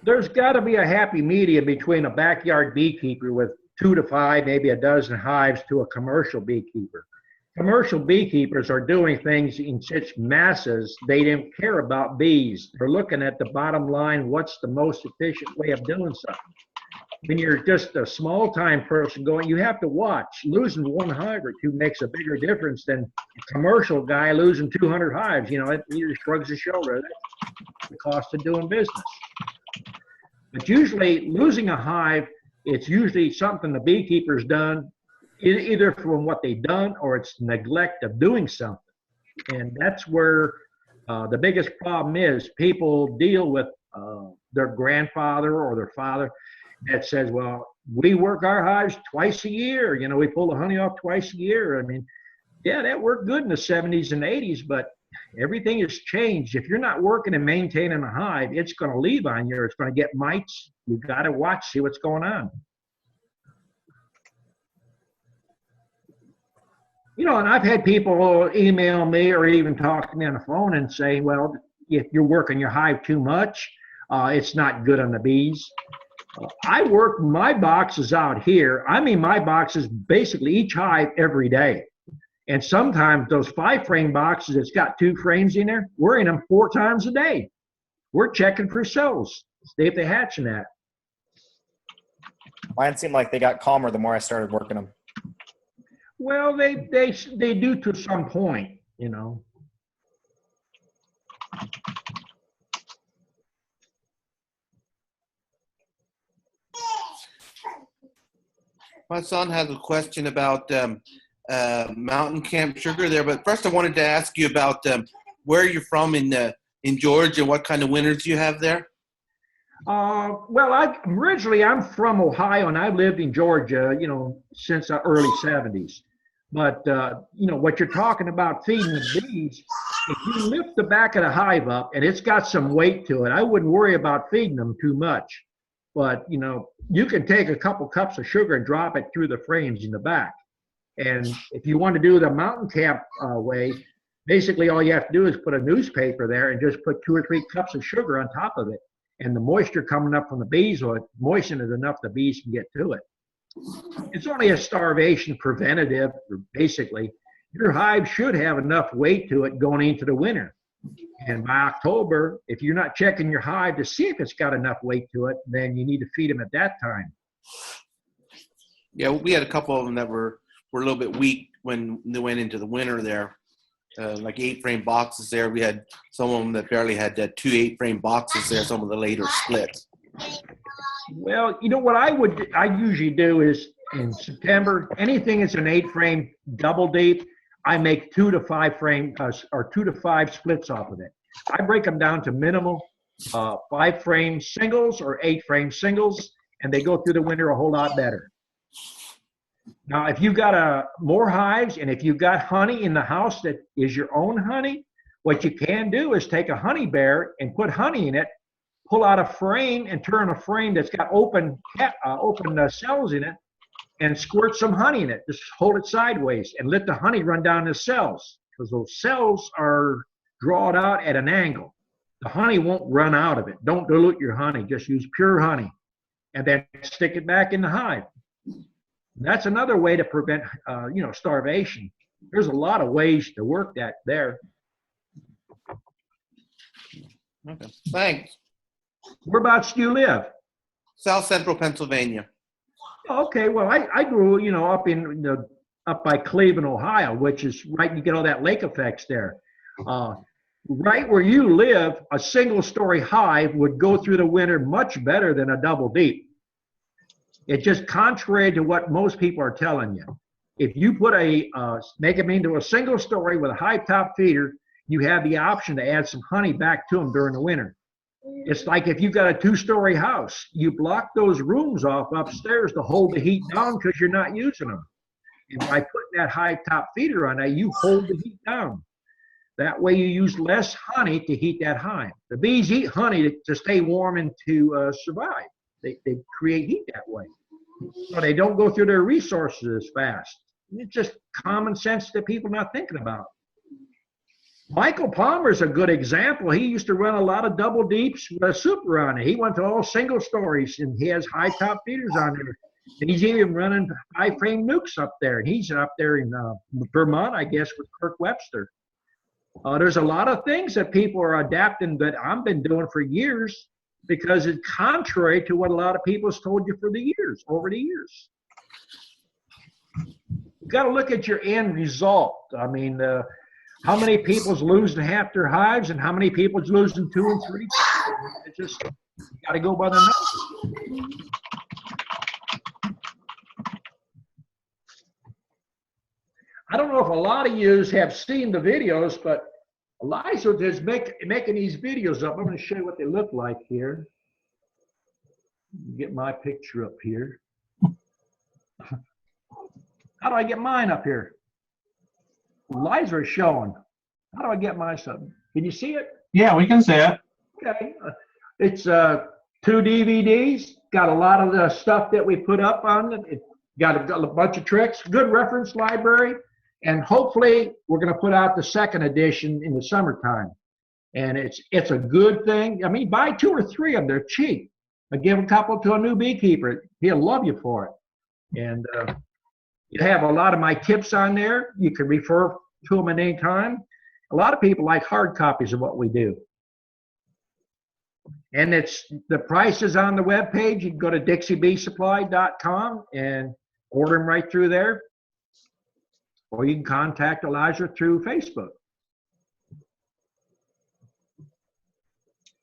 There's got to be a happy medium between a backyard beekeeper with 2 to 5, maybe a dozen hives, to a commercial beekeeper. Commercial beekeepers are doing things in such masses, they don't care about bees. They're looking at the bottom line, what's the most efficient way of doing something. When you're just a small-time person going, you have to watch. Losing 1 hive or 2 makes a bigger difference than a commercial guy losing 200 hives. You know, he just shrugs his shoulder. That's the cost of doing business. But usually, losing a hive, it's usually something the beekeeper's done, either from what they've done or it's neglect of doing something. And that's where the biggest problem is. People deal with their grandfather or their father that says, well, we work our hives twice a year. You know, we pull the honey off twice a year. I mean, yeah, that worked good in the 70s and 80s, but everything has changed. If you're not working and maintaining a hive, it's going to leave on you. It's going to get mites. You've got to watch, see what's going on. You know, and I've had people email me or even talk to me on the phone and say, well, if you're working your hive too much, it's not good on the bees. I work my boxes out here. I mean, my boxes, basically each hive every day. And sometimes those 5-frame boxes that's got 2 frames in there, we're in them 4 times a day. We're checking for cells, see if they're hatching that. Mine seemed like they got calmer the more I started working them. Well, they do to some point, you know. My son has a question about Mountain Camp Sugar there, but first I wanted to ask you about where you're from in Georgia, what kind of winters you have there. Well, originally I'm from Ohio, and I've lived in Georgia, you know, since the early 70s. But, you know, what you're talking about feeding the bees, if you lift the back of the hive up and it's got some weight to it, I wouldn't worry about feeding them too much. But, you know, you can take a couple cups of sugar and drop it through the frames in the back. And if you want to do the Mountain Camp way, basically all you have to do is put a newspaper there and just put 2 or 3 cups of sugar on top of it. And the moisture coming up from the bees will moisten it enough the bees can get to it. It's only a starvation preventative, basically. Your hive should have enough weight to it going into the winter. And by October, if you're not checking your hive to see if it's got enough weight to it, then you need to feed them at that time. Yeah, we had a couple of them that were a little bit weak when they went into the winter there. Like 8-frame boxes there. We had some of them that barely had 2 8-frame boxes there, some of the later splits. Well, you know what I usually do is in September, anything that's an 8-frame double deep, I make 2 to 5 frame or 2 to 5 splits off of it. I break them down to minimal 5-frame singles or 8-frame singles, and they go through the winter a whole lot better. Now, if you've got more hives and if you've got honey in the house that is your own honey, what you can do is take a honey bear and put honey in it, pull out a frame and turn a frame that's got open cells in it and squirt some honey in it. Just hold it sideways and let the honey run down the cells, because those cells are drawn out at an angle. The honey won't run out of it. Don't dilute your honey. Just use pure honey and then stick it back in the hive. That's another way to prevent, you know, starvation. There's a lot of ways to work that there. Okay, thanks. Whereabouts do you live? South Central Pennsylvania. Okay, well, I grew, you know, up by Cleveland, Ohio, which is right. You get all that lake effects there. Right where you live, a single-story hive would go through the winter much better than a double deep. It's just contrary to what most people are telling you. If you put make them into a single story with a high top feeder, you have the option to add some honey back to them during the winter. It's like if you've got a 2-story house, you block those rooms off upstairs to hold the heat down because you're not using them. And by putting that high top feeder on there, you hold the heat down. That way you use less honey to heat that hive. The bees eat honey to stay warm and to survive. They create heat that way. So they don't go through their resources as fast. It's just common sense that people are not thinking about. Michael Palmer is a good example. He used to run a lot of double deeps with a super on it. He went to all single stories, and he has high top feeders on there. And he's even running high frame nukes up there. And he's up there in Vermont, I guess, with Kirk Webster. There's a lot of things that people are adapting that I've been doing for years because it's contrary to what a lot of people have told you for the years, over the years. You got to look at your end result. I mean, how many people's losing half their hives and how many people's losing 2 and 3? It's just, you got to go by the numbers. I don't know if a lot of you have seen the videos, but Eliza is making these videos up. I'm going to show you what they look like here. Get my picture up here. How do I get mine up here? Eliza is showing. How do I get my stuff? Can you see it? Yeah, we can see it. Okay. It's 2 DVDs. Got a lot of the stuff that we put up on it. It got a bunch of tricks. Good reference library. And hopefully we're going to put out the 2nd edition in the summertime. And it's a good thing. I mean, buy 2 or 3 of them. They're cheap. I give a couple to a new beekeeper. He'll love you for it. And you have a lot of my tips on there. You can refer to them at any time. A lot of people like hard copies of what we do. And the price is on the webpage. You can go to DixieBeeSupply.com and order them right through there. Or you can contact Elijah through Facebook.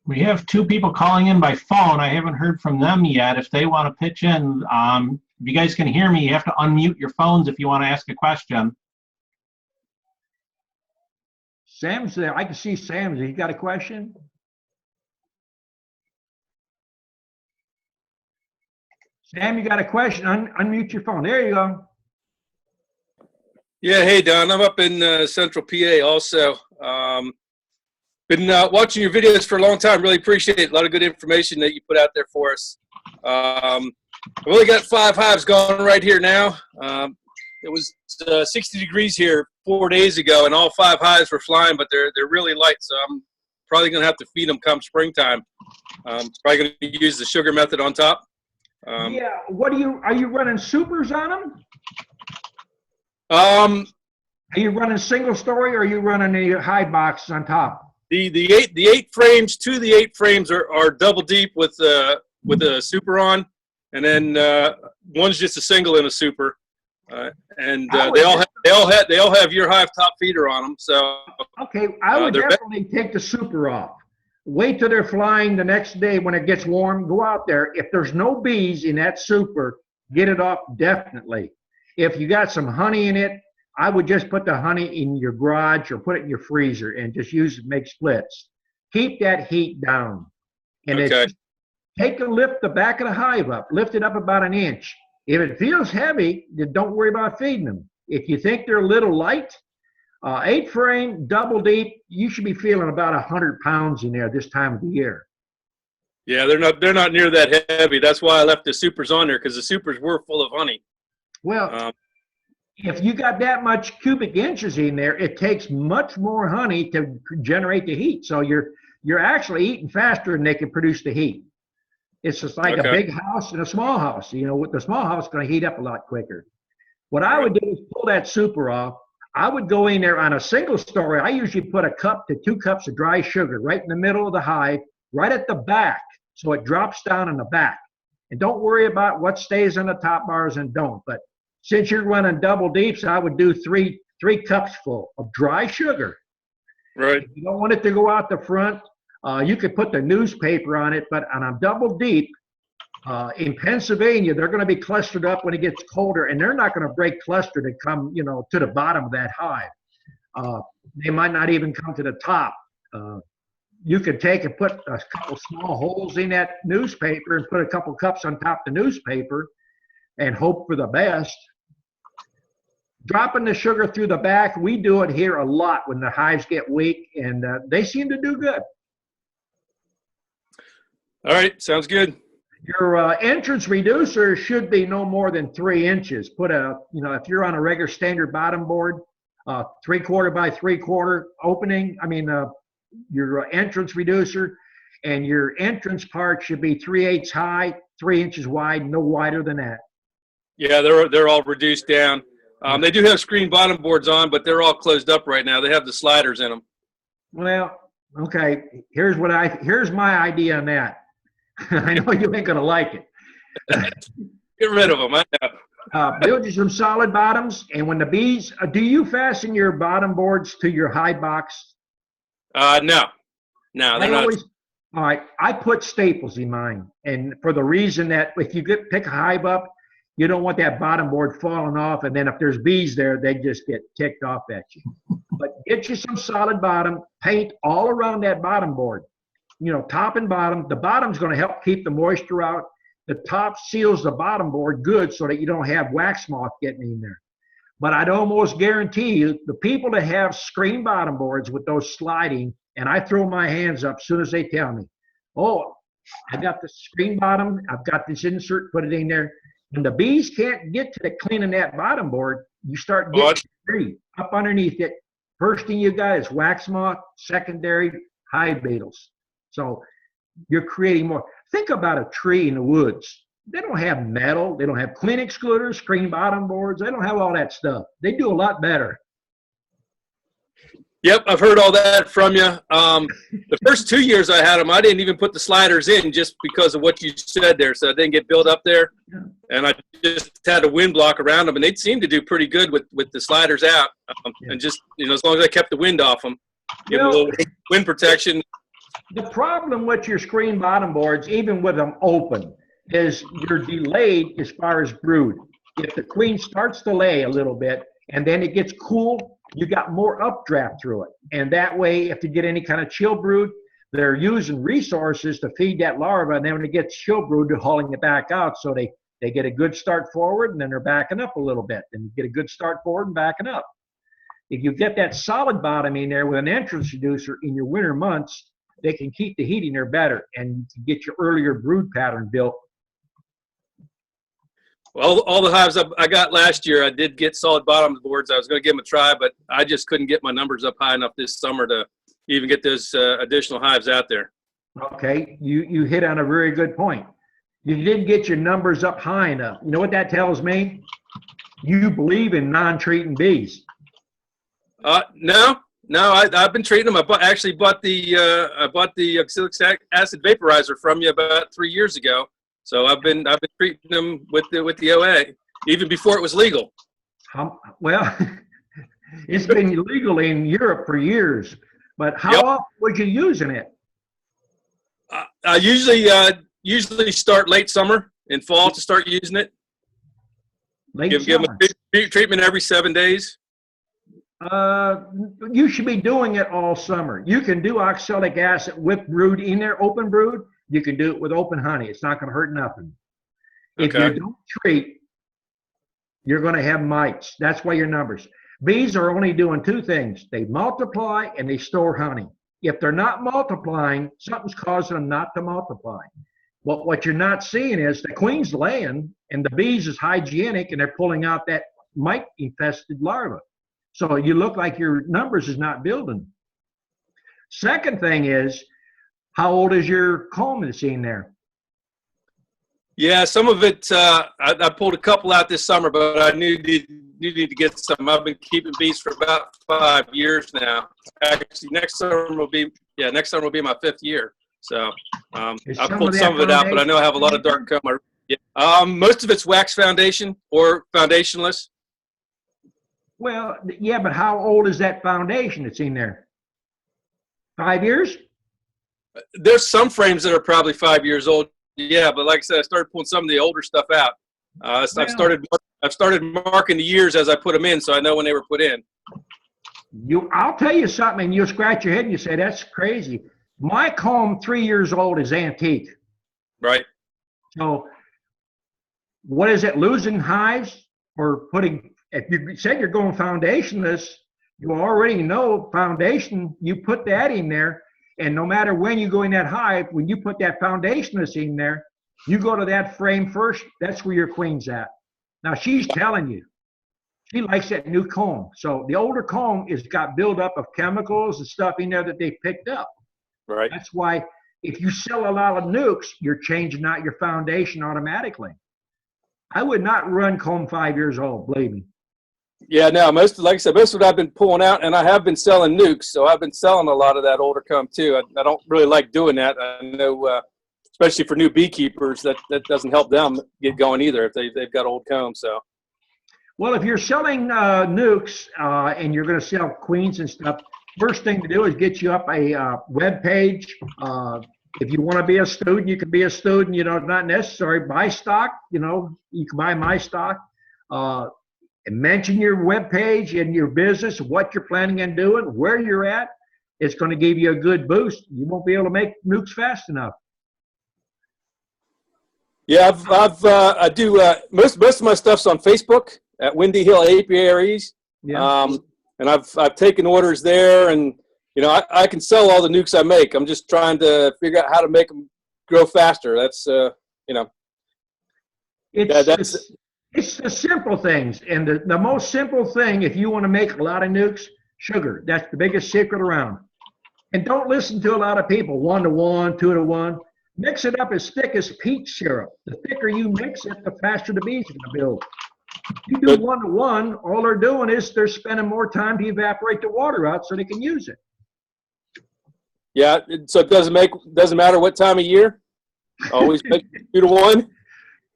We have 2 people calling in by phone. I haven't heard from them yet. If they want to pitch in, if you guys can hear me, you have to unmute your phones if you want to ask a question. Sam's there. I can see Sam's. You got a question? Sam, you got a question? Unmute your phone. There you go. Yeah, hey Don, I'm up in Central PA also. Been watching your videos for a long time. Really appreciate it. A lot of good information that you put out there for us. I've only got 5 hives going right here now. It was 60 degrees here 4 days ago, and all 5 hives were flying, but they're really light, so I'm probably going to have to feed them come springtime. Probably going to use the sugar method on top. Yeah, are you running supers on them? Are you running single story or are you running the high boxes on top? The 8 frames, 2 of the 8 frames are double deep with a super on, and then one's just a single and a super, and they all have your hive top feeder on them. So okay, I would definitely take the super off. Wait till they're flying the next day when it gets warm. Go out there. If there's no bees in that super, get it off definitely. If you got some honey in it, I would just put the honey in your garage or put it in your freezer and just use it to make splits. Keep that heat down. And lift the back of the hive up. Lift it up about 1 inch. If it feels heavy, then don't worry about feeding them. If you think they're a little light, 8 frame, double deep, you should be feeling about 100 pounds in there this time of the year. Yeah, they're not near that heavy. That's why I left the supers on there, because the supers were full of honey. Well, if you got that much cubic inches in there, it takes much more honey to generate the heat. So you're actually eating faster than they can produce the heat. It's just like a big house and a small house. You know, with the small house, it's going to heat up a lot quicker. What I would do is pull that super off. I would go in there on a single story. I usually put 1 cup to 2 cups of dry sugar right in the middle of the hive, right at the back, so it drops down in the back. And don't worry about what stays on the top bars and don't. But since you're running double deeps, I would do 3 cups full of dry sugar. Right. If you don't want it to go out the front, you could put the newspaper on it, but on a double deep, In Pennsylvania, they're going to be clustered up when it gets colder, and they're not going to break cluster to come, to the bottom of that hive. They might not even come to the top. You could take and put a couple small holes in that newspaper and put a couple cups on top of the newspaper and hope for the best. Dropping the sugar through the back, we do it here a lot when the hives get weak, and they seem to do good. All right, sounds good. Your entrance reducer should be no more than 3 inches. Put if you're on a regular standard bottom board, 3/4 by 3/4 opening, your entrance reducer, and your entrance part should be 3/8 high, 3 inches wide, no wider than that. Yeah, they're all reduced down. They do have screen bottom boards on, but they're all closed up right now. They have the sliders in them. Well, okay, here's my idea on that. I know you ain't gonna like it. Get rid of them. I know. Build you some solid bottoms, and when the bees, do you fasten your bottom boards to your hive box? No, they're not. All right, I put staples in mine, and for the reason that if you pick a hive up, you don't want that bottom board falling off, and then if there's bees there, they just get ticked off at you. But get you some solid bottom, paint all around that bottom board. Top and bottom. The bottom's going to help keep the moisture out. The top seals the bottom board good so that you don't have wax moth getting in there. But I'd almost guarantee you, the people that have screen bottom boards with those sliding, and I throw my hands up as soon as they tell me, oh, I got the screen bottom, I've got this insert, put it in there. When the bees can't get to cleaning that bottom board, you start getting tree up underneath it. First thing you got is wax moth, secondary hive beetles. So you're creating more. Think about a tree in the woods. They don't have metal. They don't have clean excluders, screen bottom boards. They don't have all that stuff. They do a lot better. Yep, I've heard all that from you. The first 2 years I had them, I didn't even put the sliders in just because of what you said there. So I didn't get built up there. And I just had a wind block around them. And they seemed to do pretty good with the sliders out. And just, as long as I kept the wind off them, give them a little wind protection. The problem with your screen bottom boards, even with them open, is you're delayed as far as brood. If the queen starts to lay a little bit and then it gets cool, you got more updraft through it. And that way, if you get any kind of chill brood, they're using resources to feed that larva, and then when it gets chill brood, they're hauling it back out. So they get a good start forward, and then they're backing up a little bit. And you get a good start forward and backing up. If you get that solid bottom in there with an entrance reducer in your winter months, they can keep the heat in there better and get your earlier brood pattern built. Well, all the hives I got last year, I did get solid bottom boards. I was going to give them a try, but I just couldn't get my numbers up high enough this summer to even get those additional hives out there. Okay, you hit on a very good point. You didn't get your numbers up high enough. You know what that tells me? You believe in non-treating bees. No, I've been treating them. I actually bought the oxalic acid vaporizer from you about 3 years ago. So I've been treating them with the OA even before it was legal. Well, it's been legal in Europe for years, but how often were you using it? I usually start late summer and fall to start using it. Give them a treatment every 7 days. You should be doing it all summer. You can do oxalic acid with brood in there, open brood. You can do it with open honey. It's not going to hurt nothing. If you don't treat, you're going to have mites. That's why your numbers. Bees are only doing two things. They multiply and they store honey. If they're not multiplying, something's causing them not to multiply. But what you're not seeing is the queen's laying and the bees is hygienic and they're pulling out that mite-infested larva. So you look like your numbers is not building. Second thing is, how old is your comb that's in there? Yeah, some of it, I pulled a couple out this summer, but I knew need to get some. I've been keeping bees for about 5 years now. Actually, next summer will be my 5th year. So I pulled some of it out, but I know I have a lot of dark comb. Most of it's wax foundation or foundationless. Well, yeah, but how old is that foundation that's in there? 5 years? There's some frames that are probably 5 years old. Yeah, but like I said, I started pulling some of the older stuff out. I've started marking the years as I put them in, so I know when they were put in. I'll tell you something, and you'll scratch your head and you say, that's crazy. My comb, 3 years old, is antique. Right. So what is it, losing hives or putting, if you said you're going foundationless, you already know foundation, you put that in there, and no matter when you go in that hive, when you put that foundationless in there, you go to that frame first, that's where your queen's at. Now she's telling you, she likes that new comb. So the older comb is got buildup of chemicals and stuff in there that they picked up. Right. That's why if you sell a lot of nukes, you're changing out your foundation automatically. I would not run comb 5 years old, believe me. Yeah, no, like I said, most of what I've been pulling out, and I have been selling nukes, so I've been selling a lot of that older comb too. I don't really like doing that. I know, especially for new beekeepers, that doesn't help them get going either if they've got old combs. So. Well, if you're selling nukes and you're going to sell queens and stuff, first thing to do is get you up a web page. If you want to be a student, you can be a student. You know, not necessary. Buy stock. You know, you can buy my stock. And mention your web page and your business, what you're planning on doing, where you're at. It's going to give you a good boost. You won't be able to make nukes fast enough. Yeah, I do most of my stuff's on Facebook at Windy Hill Apiaries. Yeah. And I've taken orders there, and you know I can sell all the nukes I make. I'm just trying to figure out how to make them grow faster. That's you know. It's the simple things, and the most simple thing, if you want to make a lot of nukes, sugar. That's the biggest secret around. And don't listen to a lot of people, 1-to-1, 2-to-1. Mix it up as thick as peach syrup. The thicker you mix it, the faster the bees are going to build. If you do 1-to-1, all they're doing is they're spending more time to evaporate the water out so they can use it. Yeah, so it doesn't matter what time of year? Always make 2-to-1?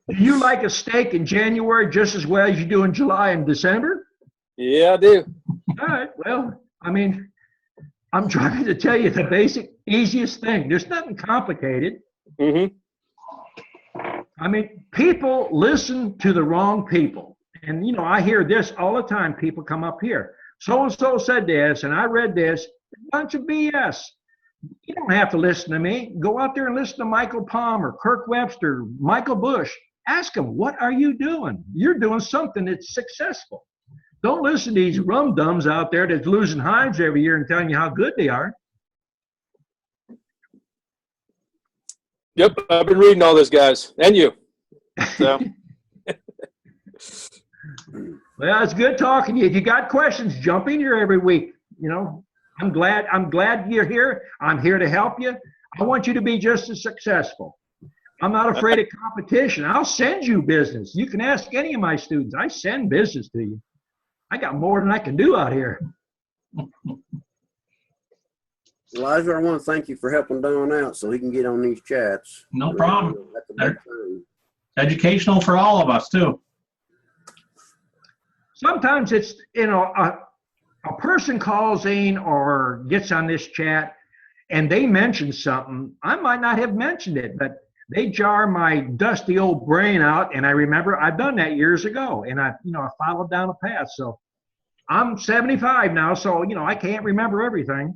Do you like a steak in January just as well as you do in July and December? Yeah, I do. All right. Well, I mean, I'm trying to tell you the basic, easiest thing. There's nothing complicated. Mm-hmm. I mean, people listen to the wrong people. And, you know, I hear this all the time. People come up here. So-and-so said this, and I read this. A bunch of BS. You don't have to listen to me. Go out there and listen to Michael Palmer, Kirk Webster, Michael Bush. Ask them, what are you doing? You're doing something that's successful. Don't listen to these rum-dums out there that's losing hives every year and telling you how good they are. Yep, I've been reading all those guys, and you. So. Well, it's good talking to you. If you got questions, jump in here every week. You know, I'm glad you're here. I'm here to help you. I want you to be just as successful. I'm not afraid of competition. I'll send you business. You can ask any of my students. I send business to you. I got more than I can do out here. Elijah, I want to thank you for helping Don out so he can get on these chats. No problem. That's a big thing. Educational for all of us, too. Sometimes it's, you know, a person calls in or gets on this chat and they mention something. I might not have mentioned it, but they jar my dusty old brain out, and I remember I've done that years ago, and I followed down a path. So I'm 75 now, so I can't remember everything.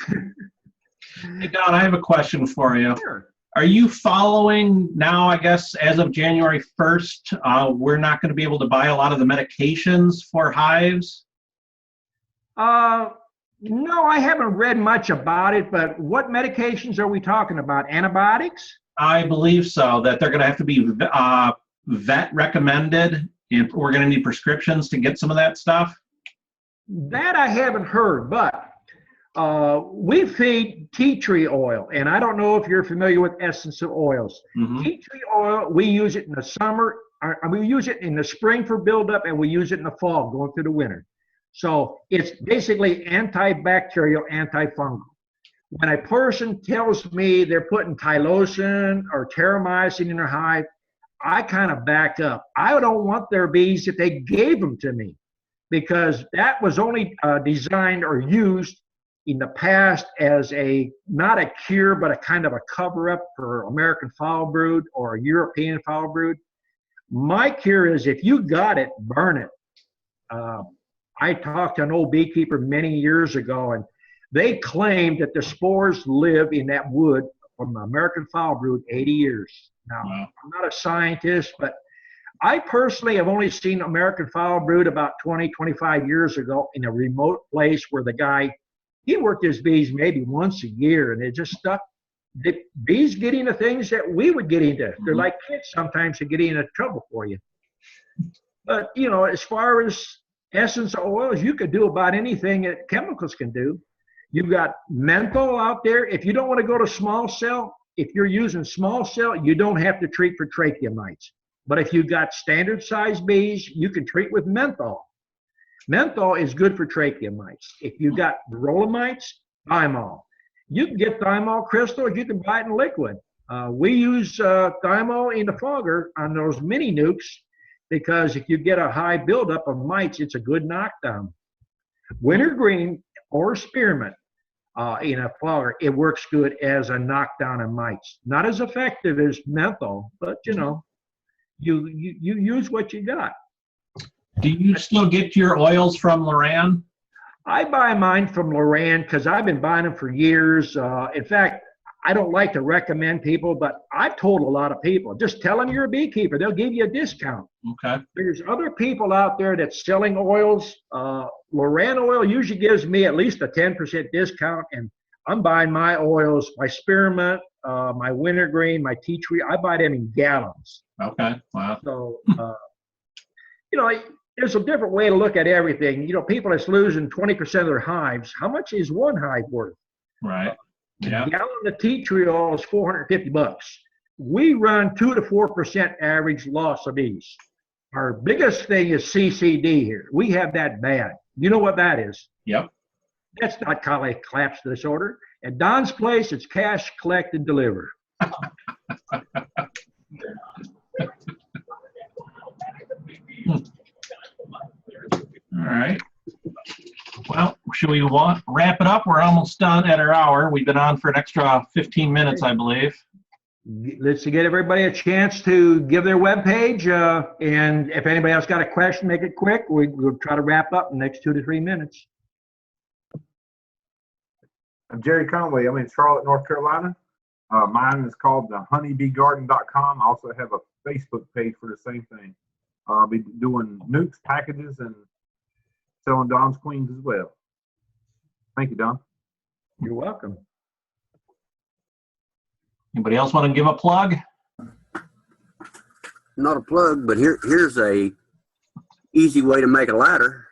Hey Don, I have a question for you. Sure. Are you following now? I guess as of January 1st, we're not going to be able to buy a lot of the medications for hives. No, I haven't read much about it. But what medications are we talking about? Antibiotics? I believe so, that they're going to have to be vet recommended, and we're going to need prescriptions to get some of that stuff. That I haven't heard, but we feed tea tree oil, and I don't know if you're familiar with essential oils. Mm-hmm. Tea tree oil, we use it in the summer, we use it in the spring for buildup, and we use it in the fall going through the winter. So it's basically antibacterial, antifungal. When a person tells me they're putting Tylosin or Terramycin in their hive, I kind of back up. I don't want their bees if they gave them to me, because that was only designed or used in the past as not a cure, but a kind of a cover up for American foul brood or European foul brood. My cure is if you got it, burn it. I talked to an old beekeeper many years ago, and they claimed that the spores live in that wood from American foul brood 80 years. Now, I'm not a scientist, but I personally have only seen American foul brood about 20, 25 years ago in a remote place where the guy, he worked his bees maybe once a year, and it just stuck. The bees get into things that we would get into. They're like kids sometimes to get into trouble for you. But, you know, as far as essence oils, you could do about anything that chemicals can do. You've got menthol out there. If you don't want to go to small cell, if you're using small cell, you don't have to treat for trachea mites. But if you've got standard size bees, you can treat with menthol. Menthol is good for trachea mites. If you've got varroa mites, thymol. You can get thymol crystals. You can buy it in liquid. We use thymol in the fogger on those mini nukes because if you get a high buildup of mites, it's a good knockdown. Wintergreen or spearmint in a fogger, it works good as a knockdown of mites. Not as effective as menthol, but you know, you use what you got. Do you still get your oils from Loran? I buy mine from Loran because I've been buying them for years. In fact, I don't like to recommend people, but I've told a lot of people, just tell them you're a beekeeper. They'll give you a discount. Okay. There's other people out there that's selling oils. Loran oil usually gives me at least a 10% discount, and I'm buying my oils, my spearmint, my wintergreen, my tea tree. I buy them in gallons. Okay. Wow. So, you know, there's a different way to look at everything. You know, people that's losing 20% of their hives, how much is one hive worth? Right. Yeah. A gallon of tea tree oil is $450. We run 2 to 4% average loss of bees. Our biggest thing is CCD here. We have that bad. You know what that is? Yep. That's not collapse disorder. At Don's place, it's cash, collect, and deliver. All right. Well, should we wrap it up? We're almost done at our hour. We've been on for an extra 15 minutes, I believe. Let's get everybody a chance to give their webpage. And if anybody else got a question, make it quick. We'll try to wrap up in the next 2 to 3 minutes. I'm Jerry Conway. I'm in Charlotte, North Carolina. Mine is called the honeybeegarden.com. I also have a Facebook page for the same thing. I'll be doing nukes, packages, and selling Don's Queens as well. Thank you, Don. You're welcome. Anybody else want to give a plug? Not a plug, but here's a easy way to make a ladder.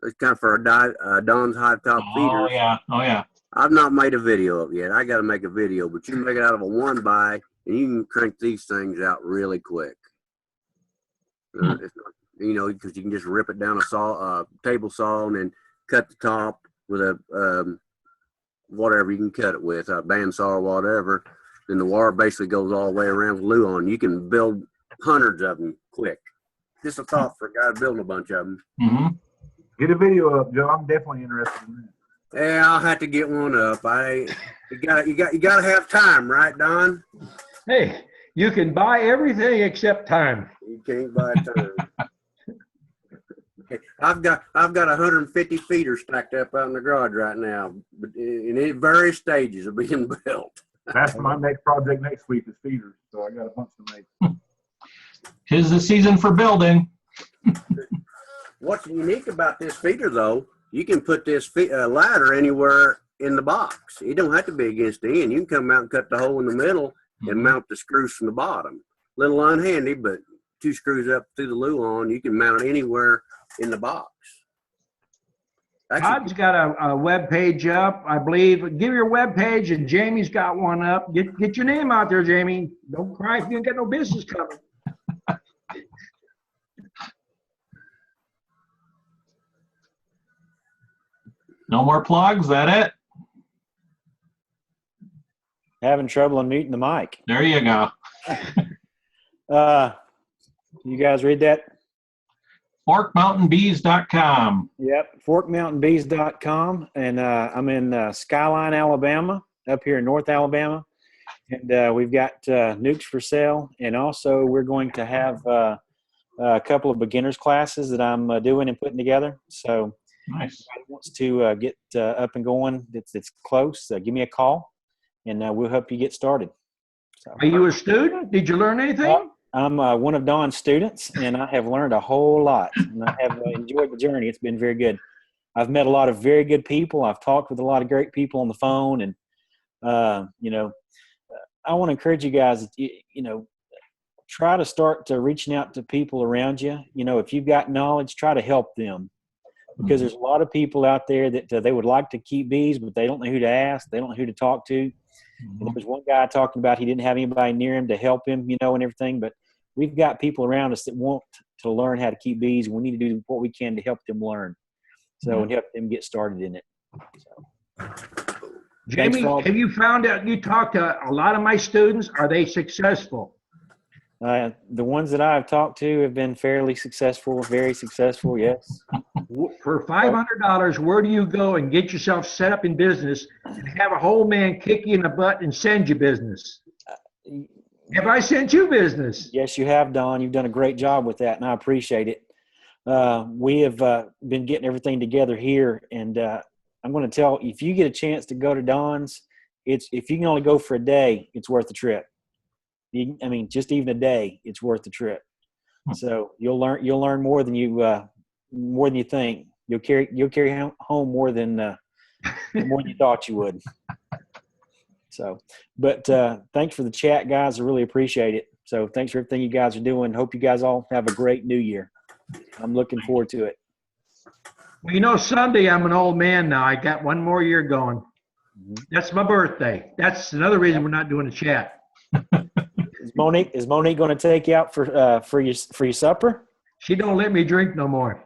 It's kind of for Don's hive top feeders. Oh yeah, oh yeah. I've not made a video of it yet. I got to make a video, but you can make it out of a 1x, and you can crank these things out really quick. It's not, you know, because you can just rip it down a table saw and then cut the top with a whatever you can cut it with, a bandsaw or whatever. Then the wire basically goes all the way around with glue on. You can build hundreds of them quick. Just a thought for a guy building a bunch of them. Mm-hmm. Get a video up, Joe. I'm definitely interested in that. Yeah, I'll have to get one up. You got to have time, right, Don? Hey, you can buy everything except time. You can't buy time. I've got 150 feeders stacked up out in the garage right now, but in various stages of being built. That's my next project next week is feeders, so I got a bunch to make. 'Tis the season for building. What's unique about this feeder, though, you can put this ladder anywhere in the box. You don't have to be against the end. You can come out and cut the hole in the middle and mount the screws from the bottom. Little unhandy, but 2 screws up through the Luan. You can mount it anywhere in the box. Todd's got a web page up, I believe. Give your web page, and Jamie's got one up. Get your name out there, Jamie. Don't cry if you ain't got no business coming. No more plugs, that it? Having trouble unmuting the mic. There you go. You guys read that? ForkMountainBees.com. Yep, ForkMountainBees.com, and I'm in Skyline, Alabama, up here in North Alabama, and we've got nukes for sale, and also we're going to have a couple of beginners classes that I'm doing and putting together. So, nice. if anybody wants to get up and going, it's close. Give me a call, and we'll help you get started. So, Are you a student? Did you learn anything? I'm one of Don's students, and I have learned a whole lot, and I have enjoyed the journey. It's been very good. I've met a lot of very good people. I've talked with a lot of great people on the phone, and I want to encourage you guys, try to start reaching out to people around you. If you've got knowledge, try to help them, because there's a lot of people out there that they would like to keep bees, but they don't know who to ask. They don't know who to talk to. And there was one guy talking about he didn't have anybody near him to help him, and everything. But we've got people around us that want to learn how to keep bees, and we need to do what we can to help them learn. So, and help them get started in it. So, Jamie, have you found out, you talked to a lot of my students, are they successful? The ones that I've talked to have been fairly successful, very successful, yes. For $500, where do you go and get yourself set up in business and have a whole man kick you in the butt and send you business? Have I sent you business? Yes, you have, Don. You've done a great job with that, and I appreciate it. We have been getting everything together here, and I'm going to tell, if you get a chance to go to Don's, if you can only go for a day, it's worth the trip. Just even a day, it's worth the trip. So you'll learn more than you think. You'll carry home more than you thought you would. So, but thanks for the chat, guys. I really appreciate it. So thanks for everything you guys are doing. Hope you guys all have a great new year. I'm looking forward to it. Well, Sunday I'm an old man now. I got one more year going. That's my birthday. That's another reason we're not doing a chat. Is Monique going to take you out for your supper? She don't let me drink no more.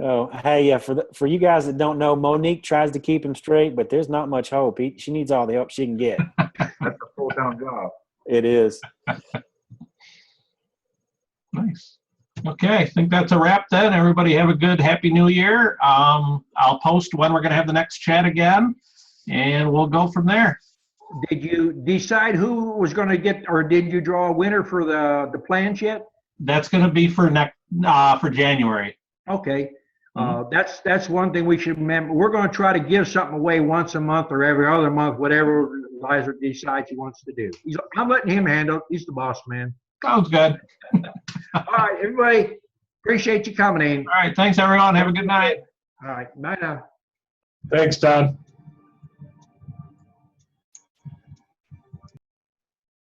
Oh, hey, for you guys that don't know, Monique tries to keep him straight, but there's not much hope. She needs all the help she can get. That's a full-time job. It is. Nice. Okay, I think that's a wrap then. Everybody have a good, happy new year. I'll post when we're going to have the next chat again, and we'll go from there. Did you decide who was going to get, or did you draw a winner for the plans yet? That's going to be for January. Okay. That's one thing we should remember. We're going to try to give something away once a month or every other month, whatever Liza decides he wants to do. I'm letting him handle it. He's the boss man. Sounds good. All right, everybody. Appreciate you coming in. All right. Thanks, everyone. Have a good night. All right. Bye now. Thanks, Don.